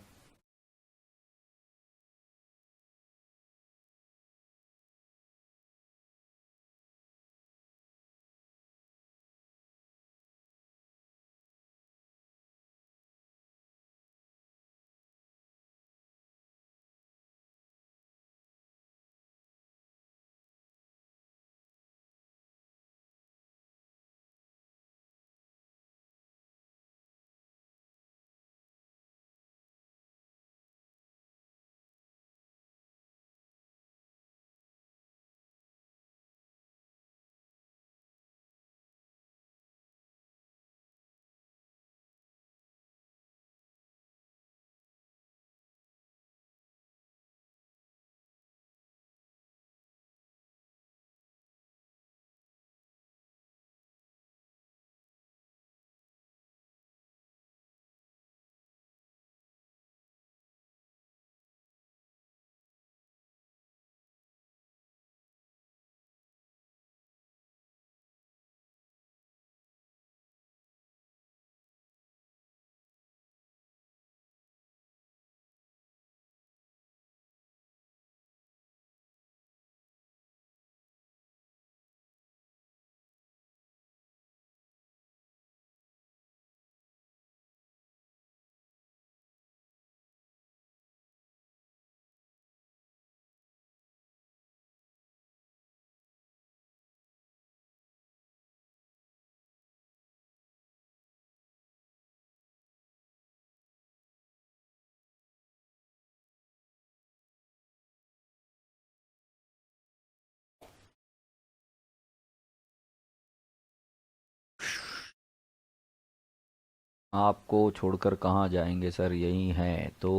आपको छोड़कर कहाँ जाएंगे सर, यही हैं तो।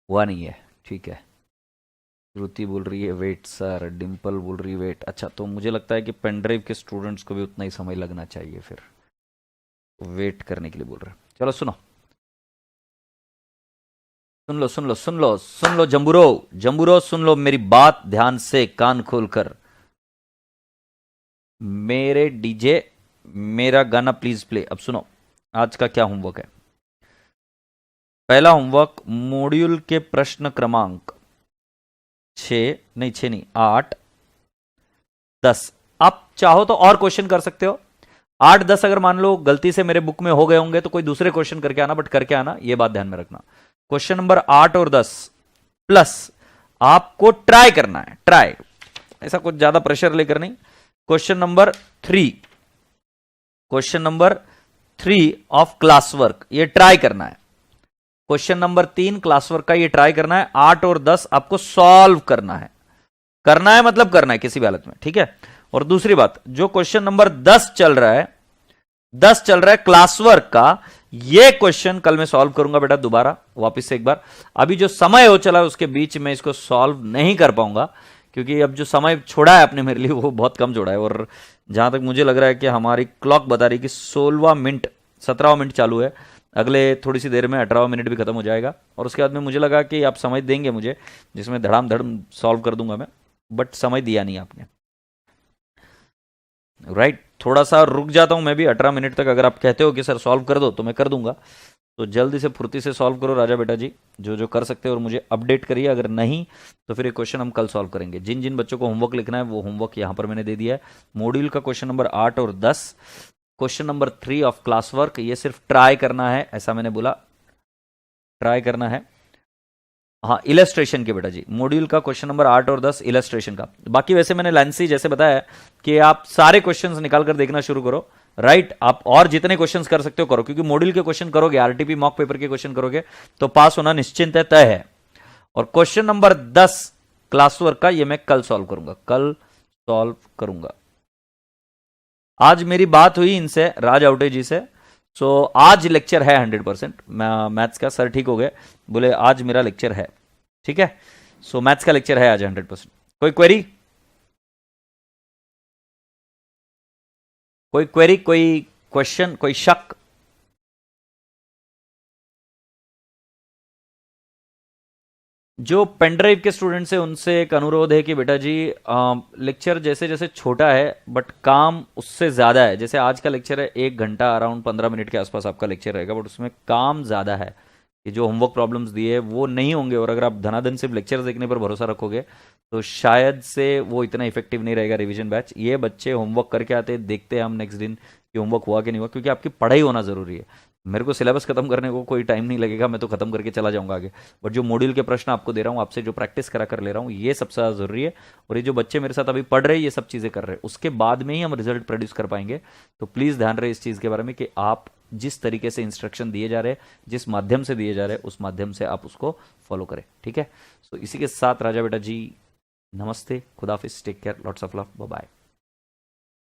हुआ नहीं है, ठीक है। श्रुति बोल रही है वेट सर, डिम्पल बोल रही है वेट। अच्छा, तो मुझे लगता है कि पेनड्राइव के स्टूडेंट्स को भी उतना ही समय लगना चाहिए, फिर वेट करने के लिए बोल रहे हैं। चलो सुनो, सुन लो सुन लो सुन लो सुन लो जंबूरो, जंबूरो सुन लो मेरी बात ध्यान से, कान खोलकर। मेरे डीजे, मेरा गाना प्लीज प्ले। अब सुनो, आज का क्या होमवर्क है। पहला होमवर्क, मॉड्यूल के प्रश्न क्रमांक 6 नहीं 8 10। आप चाहो तो और क्वेश्चन कर सकते हो। 8 10 अगर मान लो गलती से मेरे बुक में हो गए होंगे तो कोई दूसरे क्वेश्चन करके आना, बट करके आना, ये बात ध्यान में रखना। क्वेश्चन नंबर 8 और 10 प्लस आपको ट्राई करना है, ट्राई, ऐसा कुछ ज्यादा प्रेशर लेकर नहीं। Question number 3, question number 3 of class work, ये ट्राई करना है। क्वेश्चन नंबर 3 क्लास वर्क का ये ट्राई करना है। 8 और 10 आपको सॉल्व करना है, करना है मतलब करना है किसी भी हालत में, ठीक है। और दूसरी बात, जो क्वेश्चन नंबर 10 चल रहा है, 10 चल रहा है क्लास वर्क का, ये क्वेश्चन कल मैं सॉल्व करूंगा बेटा दोबारा वापस से एक बार। अभी जो समय हो चला है उसके बीच में इसको सॉल्व नहीं कर पाऊंगा, क्योंकि अब जो समय छोड़ा है आपने मेरे लिए वो बहुत कम छोड़ा है। और जहां तक मुझे लग रहा है कि हमारी क्लॉक बता रही है कि 16वां मिनट 17वां मिनट चालू है, अगले थोड़ी सी देर में 18वां मिनट भी खत्म हो जाएगा। और उसके बाद में मुझे लगा कि आप समय देंगे मुझे, जिसमें धड़ाम धड़म सॉल्व कर दूंगा मैं, बट समय दिया नहीं आपने। राइट, थोड़ा सा रुक जाता हूं मैं भी 18 मिनट तक। अगर आप कहते हो कि सर सॉल्व कर दो तो मैं कर दूंगा, तो जल्दी से फुर्ती से सॉल्व करो राजा बेटा जी, जो जो कर सकते हो, और मुझे अपडेट करिए। अगर नहीं तो फिर ये क्वेश्चन हम कल सॉल्व करेंगे। जिन जिन बच्चों को होमवर्क लिखना है वो होमवर्क यहां पर मैंने दे दिया है। मॉड्यूल का क्वेश्चन नंबर 8 और 10, question number 3 of class work, ये सिर्फ ट्राई करना है, ऐसा मैंने बोला, ट्राई करना है। हाँ इलस्ट्रेशन के बेटा जी, मॉड्यूल का क्वेश्चन नंबर 8 और 10 इलस्ट्रेशन का। बाकी वैसे मैंने लैंसी जैसे बताया कि आप सारे क्वेश्चंस निकाल कर देखना शुरू करो, राइट। आप और जितने क्वेश्चंस कर सकते हो करो, क्योंकि मॉड्यूल के क्वेश्चन करोगे, आरटीपी मॉक पेपर के क्वेश्चन करोगे तो पास होना निश्चिंत है, तय है। और क्वेश्चन नंबर 10 क्लास वर्क का ये मैं कल सॉल्व करूंगा, कल सॉल्व करूंगा। आज मेरी बात हुई इनसे, राज आउटे जी से। सो आज लेक्चर है 100%। मैथ्स का सर ठीक हो गए, बोले आज मेरा लेक्चर है, ठीक है। सो मैथ्स का लेक्चर है आज 100%। कोई क्वेरी, कोई क्वेरी, कोई क्वेश्चन, कोई शक? जो पेन ड्राइव के स्टूडेंट्स हैं उनसे एक अनुरोध है कि बेटा जी लेक्चर जैसे जैसे छोटा है बट काम उससे ज़्यादा है। जैसे आज का लेक्चर है 1 घंटा अराउंड 15 मिनट के आसपास आपका लेक्चर रहेगा, बट उसमें काम ज़्यादा है कि जो होमवर्क प्रॉब्लम्स दिए वो नहीं होंगे। और अगर आप धनाधन सिर्फ लेक्चर देखने पर भरोसा रखोगे तो शायद से वो इतना इफेक्टिव नहीं रहेगा रिवीजन बैच। ये बच्चे होमवर्क करके आते, देखते हैं हम नेक्स्ट दिन कि होमवर्क हुआ कि नहीं हुआ, क्योंकि आपकी पढ़ाई होना ज़रूरी है। मेरे को सिलेबस खत्म करने को कोई टाइम नहीं लगेगा, मैं तो खत्म करके चला जाऊंगा आगे। बट जो मॉड्यूल के प्रश्न आपको दे रहा हूँ, आपसे जो प्रैक्टिस करा कर ले रहा हूँ, ये सबसे ज़्यादा जरूरी है। और ये जो बच्चे मेरे साथ अभी पढ़ रहे हैं, ये सब चीज़ें कर रहे हैं, उसके बाद में ही हम रिजल्ट प्रोड्यूस कर पाएंगे। तो प्लीज़ ध्यान रहे इस चीज़ के बारे में कि आप जिस तरीके से इंस्ट्रक्शन दिए जा रहे हैं, जिस माध्यम से दिए जा रहे हैं, उस माध्यम से आप उसको फॉलो करें, ठीक है। सो इसी के साथ राजा बेटा जी नमस्ते, खुदाफिज, take care, lots of love, bye bye.